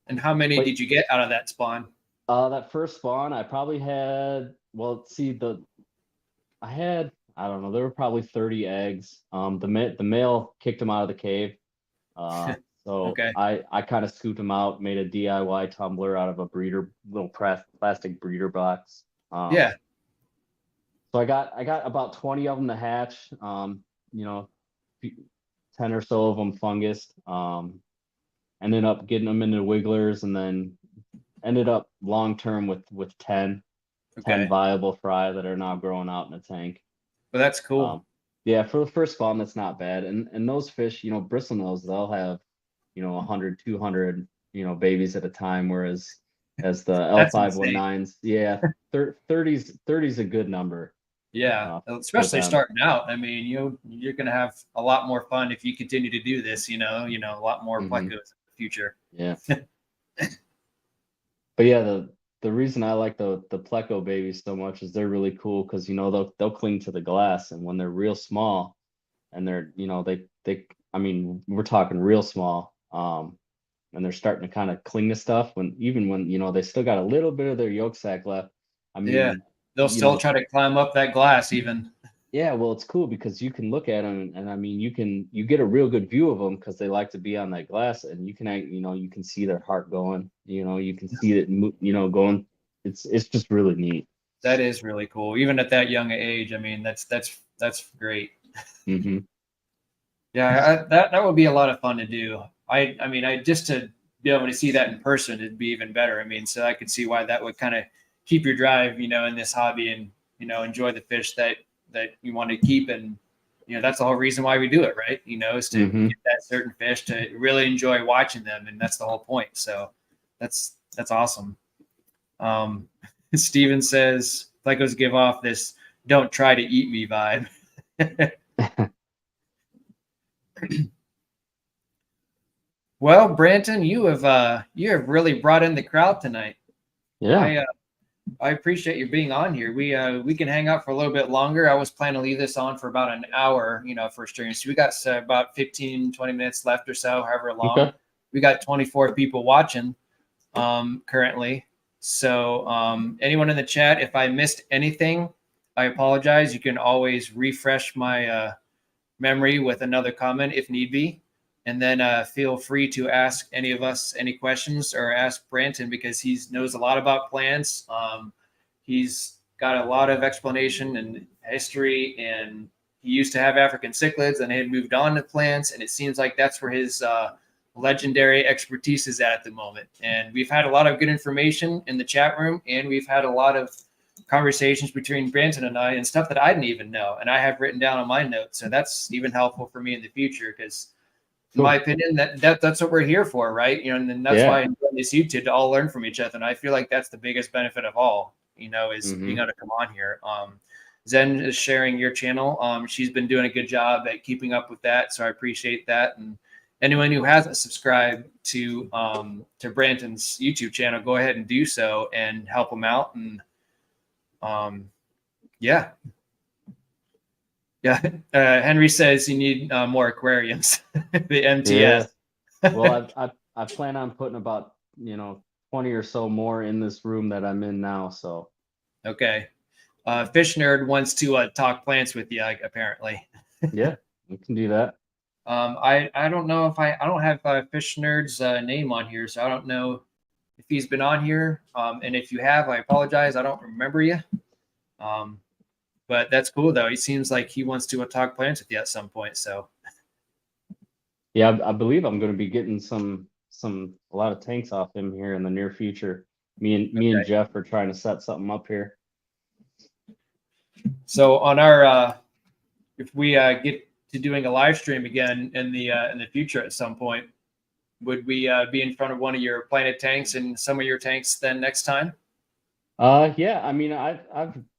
And how many but did you get out of that spawn? that first spawn, I probably had, well, see, I had, I don't know, there were probably 30 eggs. The male kicked him out of the cave. So Okay. I kind of scooped him out, made a DIY tumbler out of a little plastic breeder box. Um, Yeah. so I got about 20 of them to hatch. You know, 10 or so of them fungus. Ended up getting them into wigglers, and then ended up long term with 10 Okay. viable fry that are now growing out in a tank. Well, that's cool. Um, yeah, for the first spawn, that's not bad. And those fish, bristlenose, they'll have, 100, 200, babies at a time, whereas as the That's insane. L519s, yeah, 30's a good number Yeah. for Especially them. starting out. I mean, you're gonna have a lot more fun if you continue to do this. A lot more plecos Hmm. in the future. Yeah. But yeah, the reason I like the pleco babies so much is they're really cool because they'll cling to the glass, and when they're real small and they're they I mean, we're talking real small, and they're starting to kind of cling to stuff when they still got a little bit of their yolk sac left. I Yeah. mean, They'll you still know try to climb up that glass even. Yeah, well, it's cool because you can look at them, and I mean, you get a real good view of them because they like to be on that glass, and you can see their heart going. You can see it, going. It's just really neat. That is really cool. Even at that young age, I mean, that's great. Hmm. Yeah, that would be a lot of fun to do. I mean, I just to be able to see that in person, it'd be even better. I mean, so I could see why that would kind of keep your drive, in this hobby and enjoy the fish that you want to keep, and that's the whole reason why we do it, right? Is to Hmm. get that certain fish to really enjoy watching them, and that's the whole point. So that's awesome. Um, Steven says, Plecos give off this "don't try to eat me" vibe. Well, Branton, you have really brought in the crowd tonight. Yeah. I I appreciate you being on here. We can hang out for a little bit longer. I was planning to leave this on for about an hour, for stream. So we got about 15, 20 minutes left or so, however long. Okay. We got 24 people watching currently. So anyone in the chat, if I missed anything, I apologize. You can always refresh my memory with another comment if need be. And then feel free to ask any of us any questions or ask Branton because he knows a lot about plants. He's got a lot of explanation and history, and he used to have African cichlids and he had moved on to plants. And it seems like that's where his legendary expertise is at the moment. And we've had a lot of good information in the chat room, and we've had a lot of conversations between Branton and I and stuff that I didn't even know, and I have written down on my notes. So that's even helpful for me in the future because, in my Cool. opinion, that's what we're here for, right? And then that's why Yeah. I enjoy this YouTube to all learn from each other. And I feel like that's the biggest benefit of all, is being Hmm. able to come on here. Zen is sharing your channel. She's been doing a good job at keeping up with that, so I appreciate that. And anyone who hasn't subscribed to Branton's YouTube channel, go ahead and do so and help him out. And um, yeah, yeah. Henry says you need more aquariums. The Yeah. MTS. Well, I plan on putting about 20 or so more in this room that I'm in now. So Okay. Fish Nerd wants to talk plants with you, apparently. yeah, we can do that. I don't know if I don't have Fish Nerd's name on here, so I don't know if he's been on here. And if you have, I apologize. I don't remember you. Um, but that's cool though. He seems like he wants to talk plants with you at some point. So Yeah, I believe I'm going to be getting a lot of tanks off him here in the near future. Me and okay. Jeff are trying to set something up here. So on our if we get to doing a live stream again in the future at some point, would we be in front of one of your planet tanks and some of your tanks then next time? Yeah, I mean, I've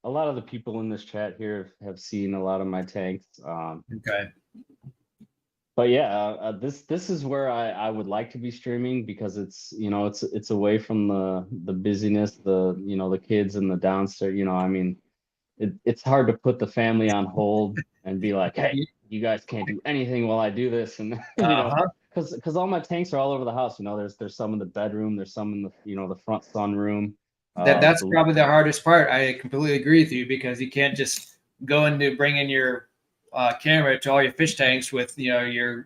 a lot of the people in this chat here have seen a lot of my tanks. Okay. But yeah, this is where I would like to be streaming because it's away from the busyness, the kids and the downstairs. I mean, it's hard to put the family on hold and be like, hey, you guys can't do anything while I do this, and Uh-huh. because all my tanks are all over the house. There's some in the bedroom, there's some in the front sunroom. That's probably the hardest part. I completely agree with you because you can't just go into bring in your camera to all your fish tanks with your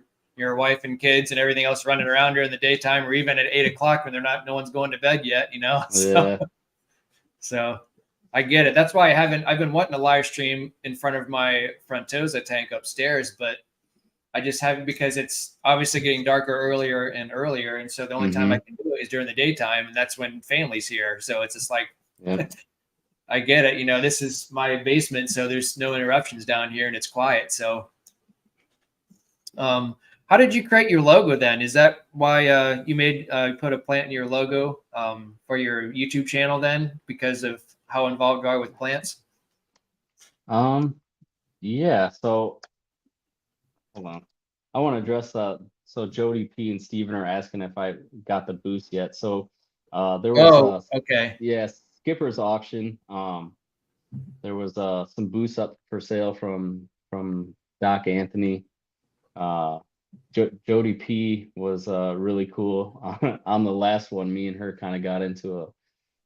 wife and kids and everything else running around during the daytime or even at 8 o'clock when no one's going to bed yet. So Yeah. so I get it. That's why I've been wanting to live stream in front of my Frontosa tank upstairs, but I just haven't because it's obviously getting darker earlier and earlier. And so the only time I Mm-hmm. can do it is during the daytime. And that's when family's here. So it's just like, Yep. I get it. This is my basement. So there's no interruptions down here and it's quiet. So, how did you create your logo then? Is that why you put a plant in your logo for your YouTube channel then because of how involved you are with plants? Um. Yeah. So hold on. I want to address so Jody P and Steven are asking if I got the boost yet. So there was Oh, okay. yeah, Skipper's auction. There was some boosts up for sale from Doc Anthony. Uh Jody P was really cool. On the last one, me and her kind of got into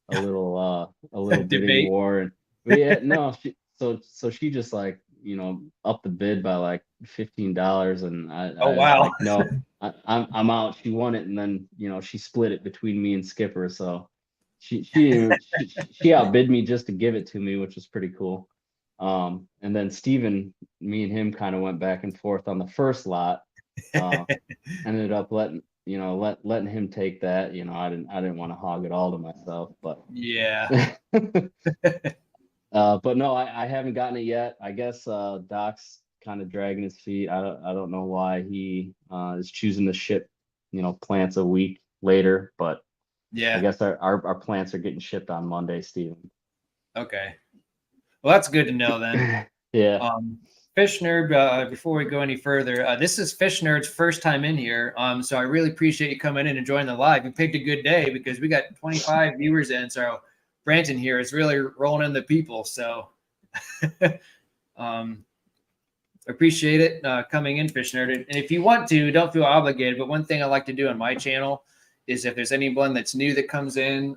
a little bidding Debate. war, and yeah, no, she just like up the bid by like $15, and Oh I was wow. like, no, I'm out. She won it, and then she split it between me and Skipper. So she outbid me just to give it to me, which was pretty cool. And then Steven, me and him kind of went back and forth on the first lot. Uh, Ended up letting him take that. I didn't want to hog it all to myself, but Yeah. but no, I haven't gotten it yet. I guess Doc's kind of dragging his feet. I don't know why he is choosing to ship, plants a week later, but I Yeah. guess our plants are getting shipped on Monday, Steven. Okay. Well, that's good to know then. Yeah. Um, Fish Nerd, before we go any further, this is Fish Nerd's first time in here. So I really appreciate you coming in and joining the live. You picked a good day because we got 25 viewers in. So Branton here is really rolling in the people. So um, appreciate it coming in, Fish Nerd. And if you want to, don't feel obligated. But one thing I like to do on my channel is if there's anyone that's new that comes in,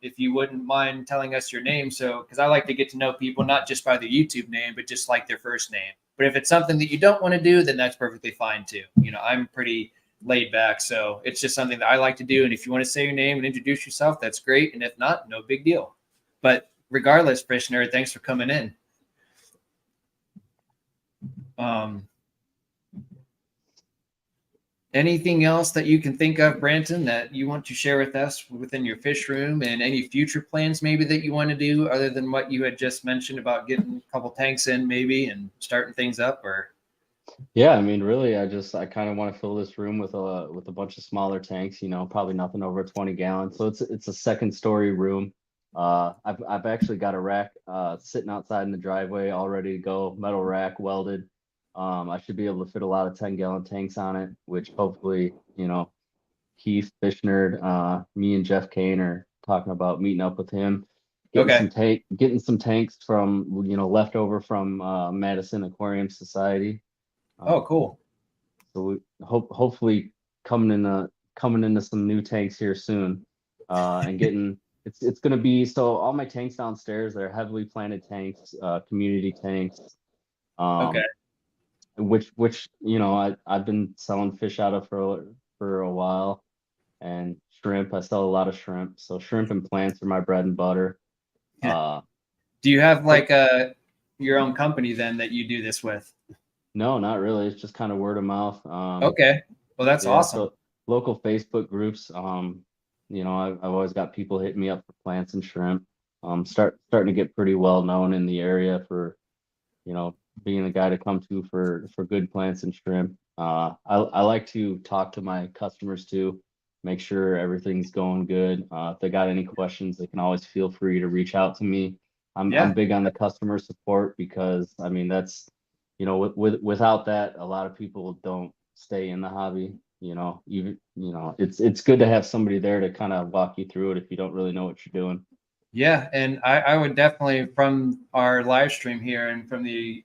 if you wouldn't mind telling us your name. So, because I like to get to know people, not just by their YouTube name, but just like their first name. But if it's something that you don't want to do, then that's perfectly fine too. I'm pretty laid back. So it's just something that I like to do. And if you want to say your name and introduce yourself, that's great. And if not, no big deal. But regardless, Fish Nerd, thanks for coming in. Um, Anything else that you can think of, Branton, that you want to share with us within your fish room, and any future plans maybe that you want to do other than what you had just mentioned about getting a couple tanks in maybe and starting things up? Or Yeah, I mean, really, I kind of want to fill this room with a bunch of smaller tanks, probably nothing over 20 gallons. So it's a second story room. I've actually got a rack sitting outside in the driveway all ready to go, metal rack welded. I should be able to fit a lot of 10-gallon tanks on it, which hopefully, Keith Fish Nerd, me and Jeff Kane are talking about meeting up with him, okay. getting some tanks from, leftover from Madison Aquarium Society. Oh, Um, cool. so we hopefully coming into some new tanks here soon, and getting it's going to be, so all my tanks downstairs, they're heavily planted tanks, community tanks, Okay. um, which I've been selling fish out of for a while, and shrimp. I sell a lot of shrimp, so shrimp and plants are my bread and butter. Uh, Do you have but like your own company then that you do this with? no, not really. It's just kind of word of mouth. Okay. Well, that's Yeah, awesome. so local Facebook groups. I've always got people hitting me up for plants and shrimp. Starting to get pretty well known in the area for, being the guy to come to for good plants and shrimp. I like to talk to my customers too, make sure everything's going good. If they got any questions, they can always feel free to reach out to me. I'm Yeah. big on the customer support because I mean that's, without that, a lot of people don't stay in the hobby. It's good to have somebody there to kind of walk you through it if you don't really know what you're doing. Yeah, and I would definitely, from our live stream here and from the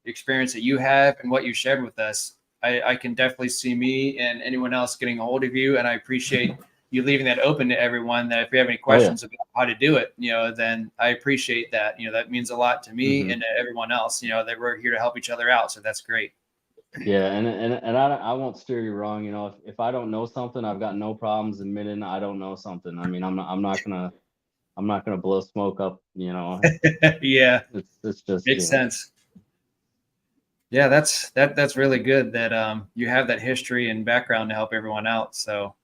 experience that you have and what you shared with us, I can definitely see me and anyone else getting a hold of you. And I appreciate you leaving that open to everyone, that if you have any Oh yeah. questions about how to do it, then I appreciate that. That means a lot to me Hmm. and to everyone else, that we're here to help each other out. So that's great. Yeah, and I won't steer you wrong. If I don't know something, I've got no problems admitting I don't know something. I mean, I'm not gonna blow smoke up. Yeah, It's just makes sense. Yeah, that's really good that you have that history and background to help everyone out. So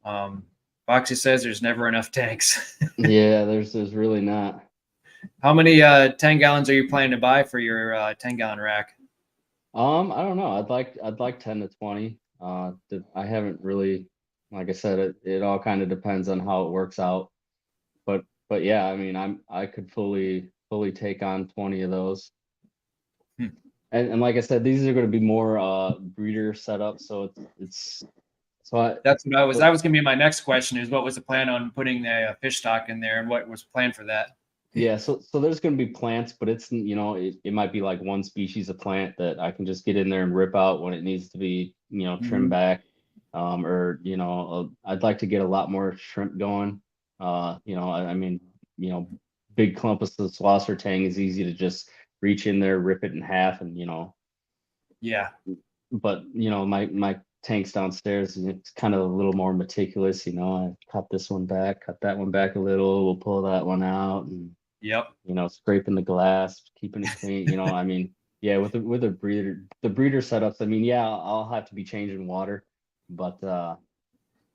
um, Foxy says there's never enough tanks. yeah. There's really not. How many 10 gallons are you planning to buy for your 10-gallon rack? I don't know. I'd like 10 to 20. I haven't really, like I said, it all kind of depends on how it works out. But yeah, I mean, I could fully take on 20 of those. Hmm. And like I said, these are going to be more breeder setups, so it's so I That's what I was. so That was going to be my next question: is what was the plan on putting the fish stock in there, and what was planned for that? yeah, so there's going to be plants, but it's it might be like one species of plant that I can just get in there and rip out when it needs to be trimmed Mhm. back, or I'd like to get a lot more shrimp going. I mean, big clump of Swasser tang is easy to just reach in there, rip it in half, and Yeah. but my tanks downstairs, and it's kind of a little more meticulous. I cut this one back, cut that one back a little. We'll pull that one out, and Yep. scraping the glass, keeping it clean. I mean, yeah, with the breeder setups. I mean, yeah, I'll have to be changing water, but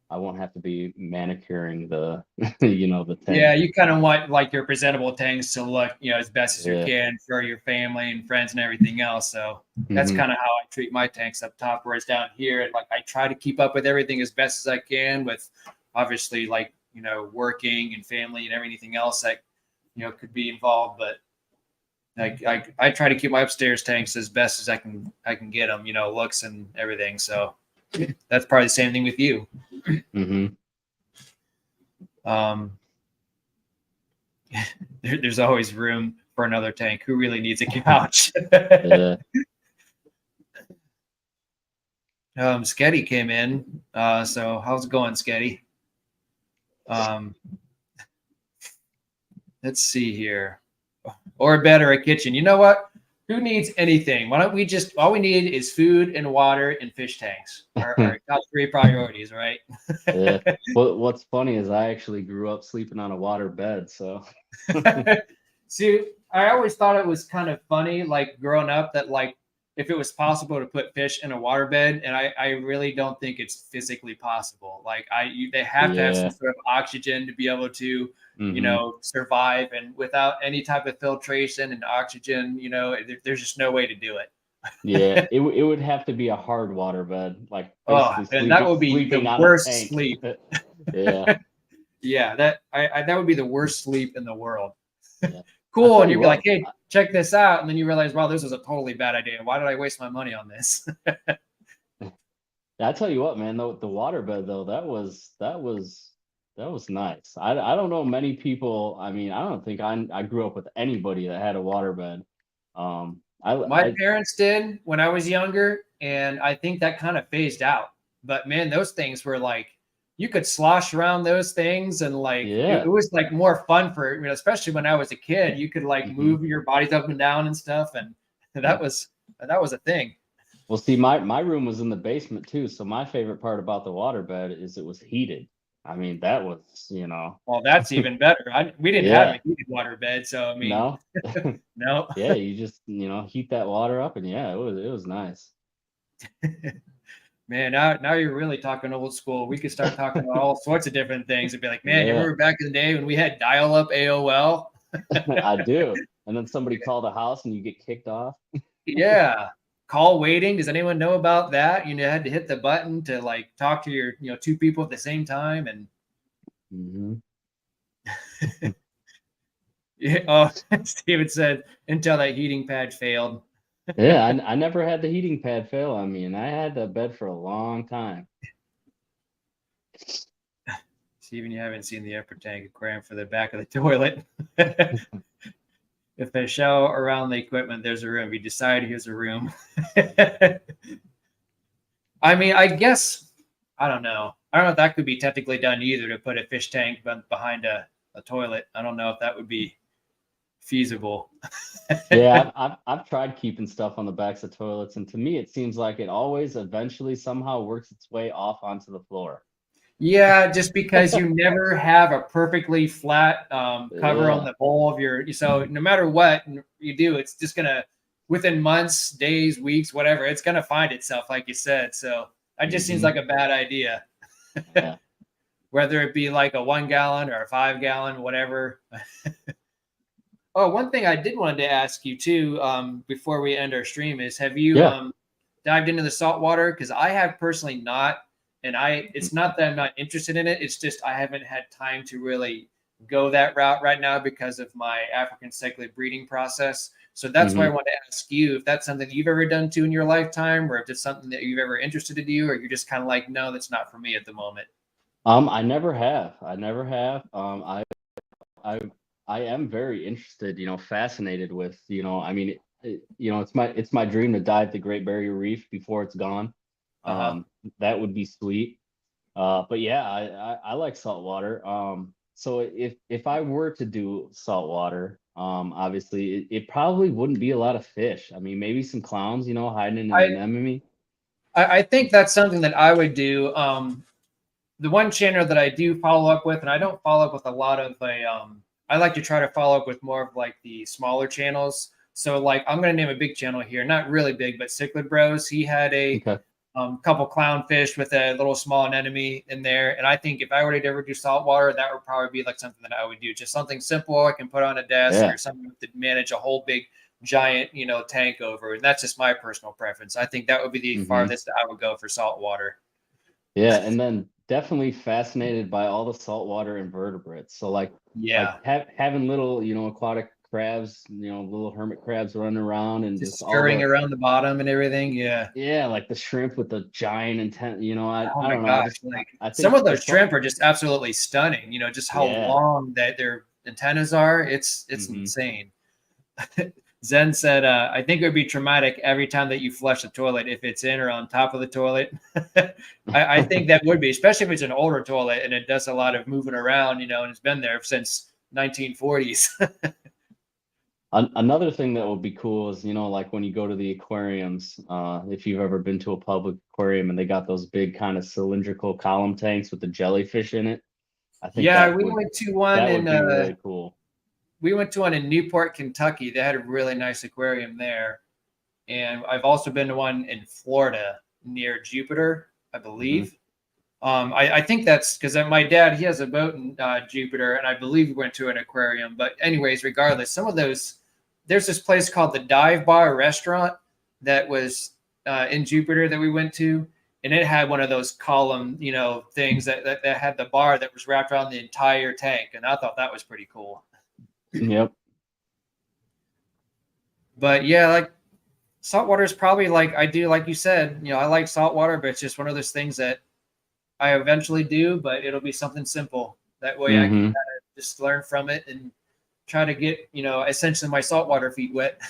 I won't have to be manicuring the the Yeah, tank. you kind of want like your presentable tanks to look, as best as you Yeah. can for your family and friends and everything else. So that's Hmm. kind of how I treat my tanks up top. Whereas down here, like I try to keep up with everything as best as I can, with obviously like working and family and everything else that could be involved. But I try to keep my upstairs tanks as best as I can get them, looks and everything. So that's probably the same thing with you. Hmm. Um, there's always room for another tank. Who really needs a couch? Yeah. Sketty came in. So how's it going, Sketty? Um, let's see here. Or a bed or a kitchen. You know what? Who needs anything? Why don't we just all we need is food and water and fish tanks. Our top three priorities, right? Yeah. What's funny is I actually grew up sleeping on a water bed, so See, I always thought it was kind of funny, like growing up, that like if it was possible to put fish in a waterbed, and I really don't think it's physically possible. Like they have to have some yeah. sort of oxygen to be able to, Hmm. survive, and without any type of filtration and oxygen, there's just no way to do it. Yeah. It would have to be a hard water bed, like Oh, basically and that sleeping would be sleeping the on a worst tank. sleep. Yeah. Yeah, that would be the worst sleep in the world. Yeah. I Cool. tell And you you'd be like, what, hey, check this out. And then you realize, wow, this was a totally bad idea. Why did I waste my money on this? I tell you what, man, the water bed though, that was nice. I don't know many people. I mean, I don't think I grew up with anybody that had a water bed. My I parents did when I was younger. And I think that kind of phased out. But man, those things were like, you could slosh around those things, and like it yeah. was like more fun for, especially when I was a kid. You could like Hmm. move your bodies up and down and stuff. And Yeah. that was a thing. Well, see, my room was in the basement too, so my favorite part about the water bed is it was heated. I mean, that was. Well, that's even better. We didn't have Yeah. a heated water bed. So, I mean, No. no. Yeah, you just heat that water up, and yeah, it was nice. Man, now you're really talking old school. We could start talking about all sorts of different things and be like, man, you Yeah. remember back in the day when we had dial-up AOL? I do. And then somebody called a house and you get kicked off. Yeah. Call waiting. Does anyone know about that? You had to hit the button to like talk to your, two people at the same time. And Hmm. yeah, oh, Steven said until that heating pad failed. Yeah, I never had the heating pad fail on me, and I had that bed for a long time. Steven, you haven't seen the upper tank aquarium for the back of the toilet. If they show around the equipment, there's a room. If you decide here's a room. I mean, I guess I don't know. I don't know if that could be technically done either, to put a fish tank behind a toilet. I don't know if that would be feasible. Yeah, I've tried keeping stuff on the backs of toilets, and to me, it seems like it always eventually somehow works its way off onto the floor. Yeah, just because you never have a perfectly flat cover on Yeah. the bowl of your, so no matter what you do, it's just gonna, within months, days, weeks, whatever, it's gonna find itself, like you said. So that just seems Hmm. like a bad idea. Yeah. Whether it be like a 1 gallon or a 5 gallon, whatever. Oh, one thing I did wanted to ask you too, before we end our stream, is have you Yeah. dived into the saltwater? Because I have personally not, and it's not that I'm not interested in it. It's just I haven't had time to really go that route right now because of my African cyclid breeding process. So that's why I Hmm. want to ask you if that's something you've ever done too in your lifetime, or if it's something that you've ever interested to do, or you're just kind of like, no, that's not for me at the moment. I never have. I never have. I I am very interested, fascinated with, I mean, it's my dream to dive the Great Barrier Reef before it's gone. Uh huh. That would be sweet. But yeah, I like saltwater. So if I were to do saltwater, obviously it probably wouldn't be a lot of fish. I mean, maybe some clowns, hiding in an I, anemone. I think that's something that I would do. The one channel that I do follow up with, and I don't follow up with a lot of I like to try to follow up with more of like the smaller channels. So like I'm gonna name a big channel here, not really big, but Cichlid Bros. He had a Okay. couple clownfish with a little small anemone in there. And I think if I were to ever do saltwater, that would probably be like something that I would do. Just something simple I can put on a desk Yeah. or something to manage a whole big giant, tank over. And that's just my personal preference. I think that would be the Hmm. farthest I would go for saltwater. Yeah, and then definitely fascinated by all the saltwater invertebrates. So like Yeah. having little, aquatic crabs, little hermit crabs running around and Just just all scurrying the around the bottom and everything. Yeah. yeah, like the shrimp with the giant intent, Oh I my don't know. gosh. Like I some think of those shrimp are just absolutely stunning. Just how yeah. long that their antennas are. It's Hmm. insane. Zen said, I think it would be traumatic every time that you flush the toilet if it's in or on top of the toilet. I think that would be, especially if it's an older toilet and it does a lot of moving around, and it's been there since 1940s. Another thing that would be cool is, like when you go to the aquariums, if you've ever been to a public aquarium and they got those big kind of cylindrical column tanks with the jellyfish in it. I think Yeah, we went to one that in would be really cool. we went to one in Newport, Kentucky. They had a really nice aquarium there. And I've also been to one in Florida near Jupiter, I Hmm. believe. I think that's because my dad, he has a boat in Jupiter, and I believe we went to an aquarium. But anyways, regardless, some of those, there's this place called the Dive Bar Restaurant that was in Jupiter that we went to, and it had one of those column, things that had the bar that was wrapped around the entire tank, and I thought that was pretty cool. Yep. But yeah, like saltwater is probably like I do, like you said, I like saltwater, but it's just one of those things that I eventually do, but it'll be something simple. That way I can Hmm. kind of just learn from it and try to get, essentially my saltwater feet wet.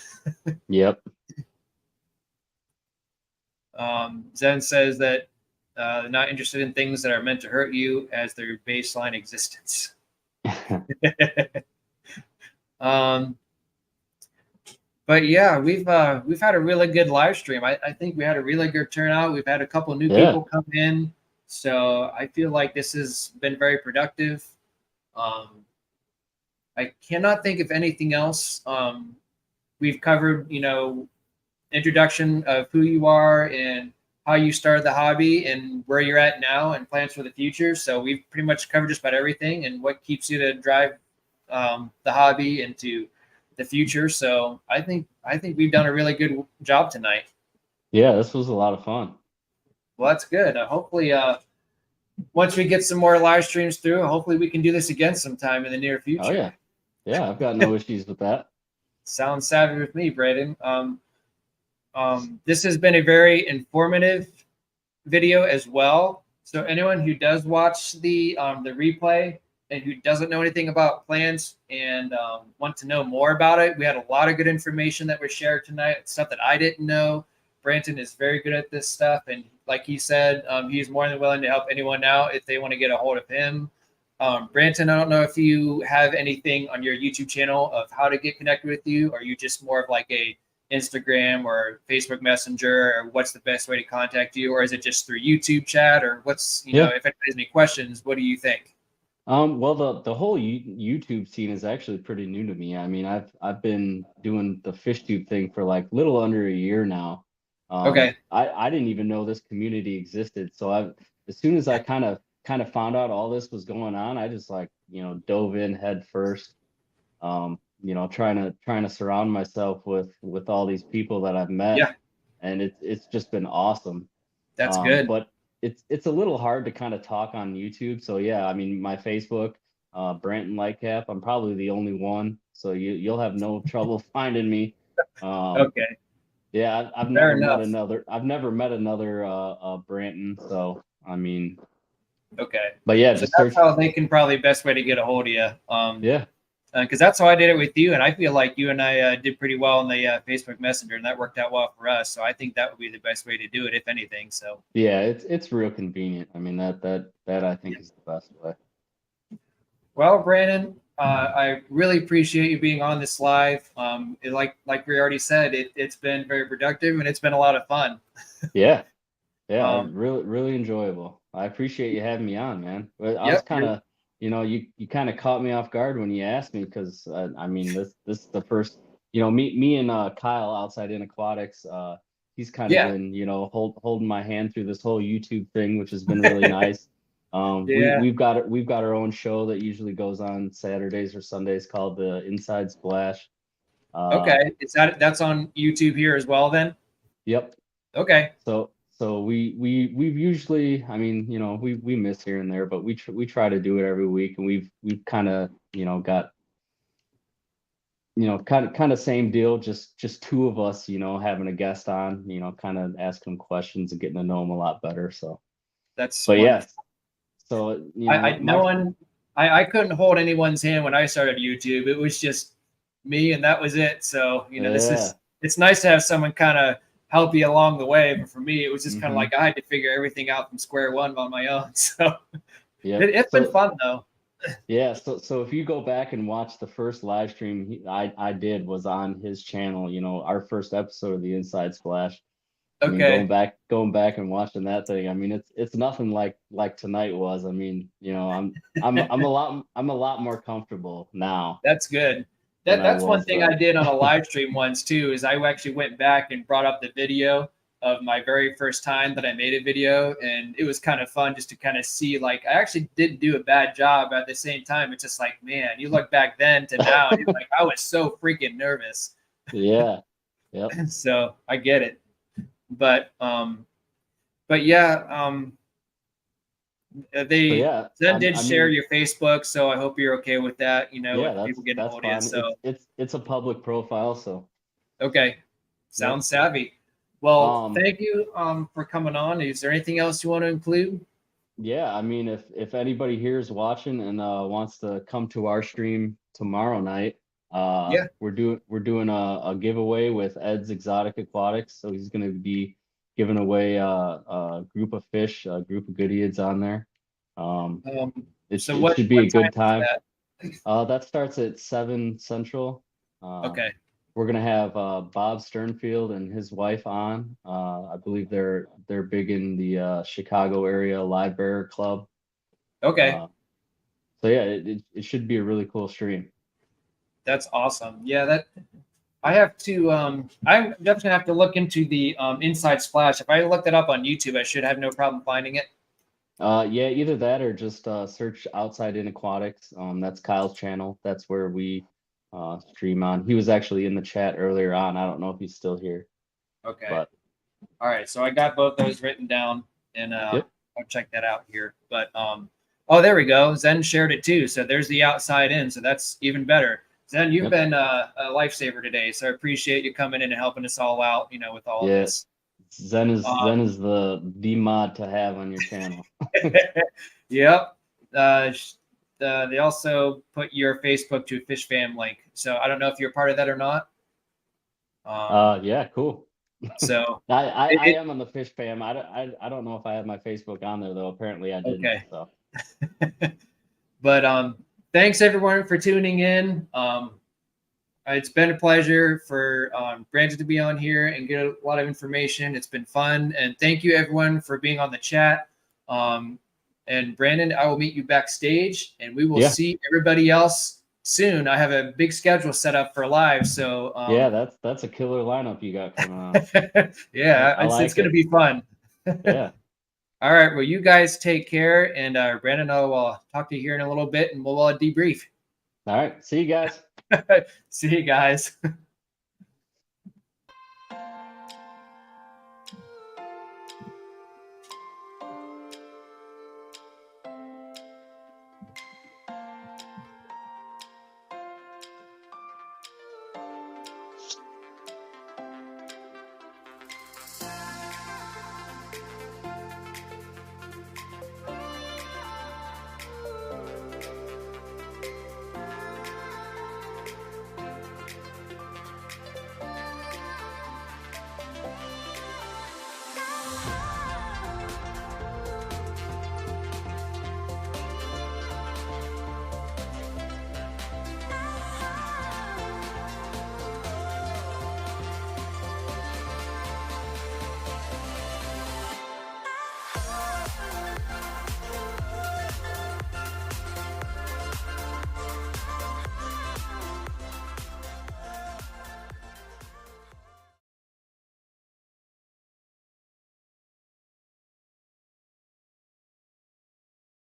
Yep. Zen says that not interested in things that are meant to hurt you as their baseline existence. um, but yeah, we've had a really good live stream. I think we had a really good turnout. We've had a couple new Yeah. people come in, so I feel like this has been very productive. Um, I cannot think of anything else. We've covered, introduction of who you are and how you started the hobby and where you're at now and plans for the future. So we've pretty much covered just about everything and what keeps you to drive the hobby into the future. So I think we've done a really good job tonight. Yeah, this was a lot of fun. Well, that's good. Hopefully, once we get some more live streams through, hopefully we can do this again sometime in the near Oh future. yeah. Yeah, I've got no issues with that. Sounds savvy with me, Braden. This has been a very informative video as well. So anyone who does watch the replay and who doesn't know anything about plants and want to know more about it, we had a lot of good information that was shared tonight. Stuff that I didn't know. Branton is very good at this stuff, and like he said, he's more than willing to help anyone out if they want to get a hold of him. Branton, I don't know if you have anything on your YouTube channel of how to get connected with you, or are you just more of like a Instagram or Facebook Messenger, or what's the best way to contact you, or is it just through YouTube chat, or what's Yeah. if anybody has any questions, what do you think? Well, the whole YouTube scene is actually pretty new to me. I mean, I've been doing the fish tube thing for like little under a year now. Okay, I didn't even know this community existed. So as soon as I kind of found out all this was going on, I just like, dove in head first. Trying to surround myself with all these people that I've met, yeah, and it's just been awesome. that's good. But it's a little hard to kind of talk on YouTube. So yeah, I mean my Facebook, Branton Lightcap, I'm probably the only one. So you'll have no trouble finding me. Um, Okay, yeah, fair enough. I've never met another Branton. So I mean, Okay, but yeah, so just that's search. how they can probably best way to get a hold of you. Yeah, Because that's how I did it with you, and I feel like you and I did pretty well in the Facebook Messenger, and that worked out well for us. So I think that would be the best way to do it, if anything. So yeah, it's real convenient. I mean that I think yeah. is the best way. Well, Brandon, I really appreciate you being on this live. Like we already said, it's been very productive and it's been a lot of fun. Yeah. Yeah, Um, really enjoyable. I appreciate you having me on, man. But I was yep, kind of, you kind of caught me off guard when you asked me because I mean this is the first, me and Kyle outside in aquatics. He's kind of yeah, been, holding my hand through this whole YouTube thing, which has been really nice. yeah. We've got our own show that usually goes on Saturdays or Sundays called the Inside Splash. Uh, Okay, that's on YouTube here as well then? yep. Okay, So we've usually, I mean, we miss here and there, but we try to do it every week, and we've kind of, got, kind of same deal, just two of us, having a guest on, kind of asking them questions and getting to know them a lot better. So, that's but yeah, wonderful. so I no one I couldn't hold anyone's hand when I started YouTube. It was just me and that was it. So, this yeah, is it's nice to have someone kind of help you along the way. But for me, it was just kind of hmm like I had to figure everything out from square one on my own. So yep. it's been fun though. Yeah, so if you go back and watch the first live stream I did was on his channel, our first episode of the Inside Splash. I mean, Okay. going back and watching that thing, I mean, it's nothing like tonight was. I mean, I'm a lot more comfortable now That's good. than I That's one was thing I then. did on a live stream once too. Is I actually went back and brought up the video of my very first time that I made a video, and it was kind of fun just to kind of see like I actually didn't do a bad job. At the same time, it's just like man, you look back then to now, and you're like I was so freaking nervous. Yeah. Yep. So I get it, but but yeah, So they yeah, Zen did I share mean, your Facebook, so I hope you're okay with that. yeah, With people getting a that's hold of you. fine. So It's a public profile, so okay. yep. Sounds savvy. Well, Um, thank you for coming on. Is there anything else you want to include? yeah, I mean, if anybody here is watching and wants to come to our stream tomorrow night, Yeah. we're doing a giveaway with Ed's Exotic Aquatics. So he's going to be giving away a group of fish, a group of goodies on there. Um, So it should be what a time good is time. that? That starts at 7 Central. Uh, Okay. we're gonna have Bob Sternfield and his wife on. I believe they're big in the Chicago area live bear club. Okay. Uh, so yeah, it should be a really cool stream. That's awesome. Yeah, that I have to I'm definitely gonna have to look into the Inside Splash. If I look it up on YouTube, I should have no problem finding it. Yeah, either that or just search Outside in Aquatics. That's Kyle's channel. That's where we stream on. He was actually in the chat earlier on. I don't know if he's still here, Okay. but All right. So I got both those written down and yep, I'll check that out here. But oh there we go. Zen shared it too. So there's the outside in. So that's even better. Zen, you've yep, been a lifesaver today. So I appreciate you coming in and helping us all out, with all of yeah. this. Zen Um, is the mod to have on your channel. yep. They also put your Facebook to Fish Fam link. So I don't know if you're part of that or not. Yeah, cool. So I it am on the Fish Fam. I don't know if I have my Facebook on there though. Apparently I didn't. okay. So But thanks everyone for tuning in. It's been a pleasure for Brandon to be on here and get a lot of information. It's been fun, and thank you everyone for being on the chat. And Brandon, I will meet you backstage, and we will yeah, see everybody else soon. I have a big schedule set up for live, so yeah, that's a killer lineup you got coming on. yeah, I it's like going to it. be fun. Yeah. All right, well, you guys take care, and Brandon, I'll talk to you here in a little bit, and we'll debrief. All right. See you guys. See you guys.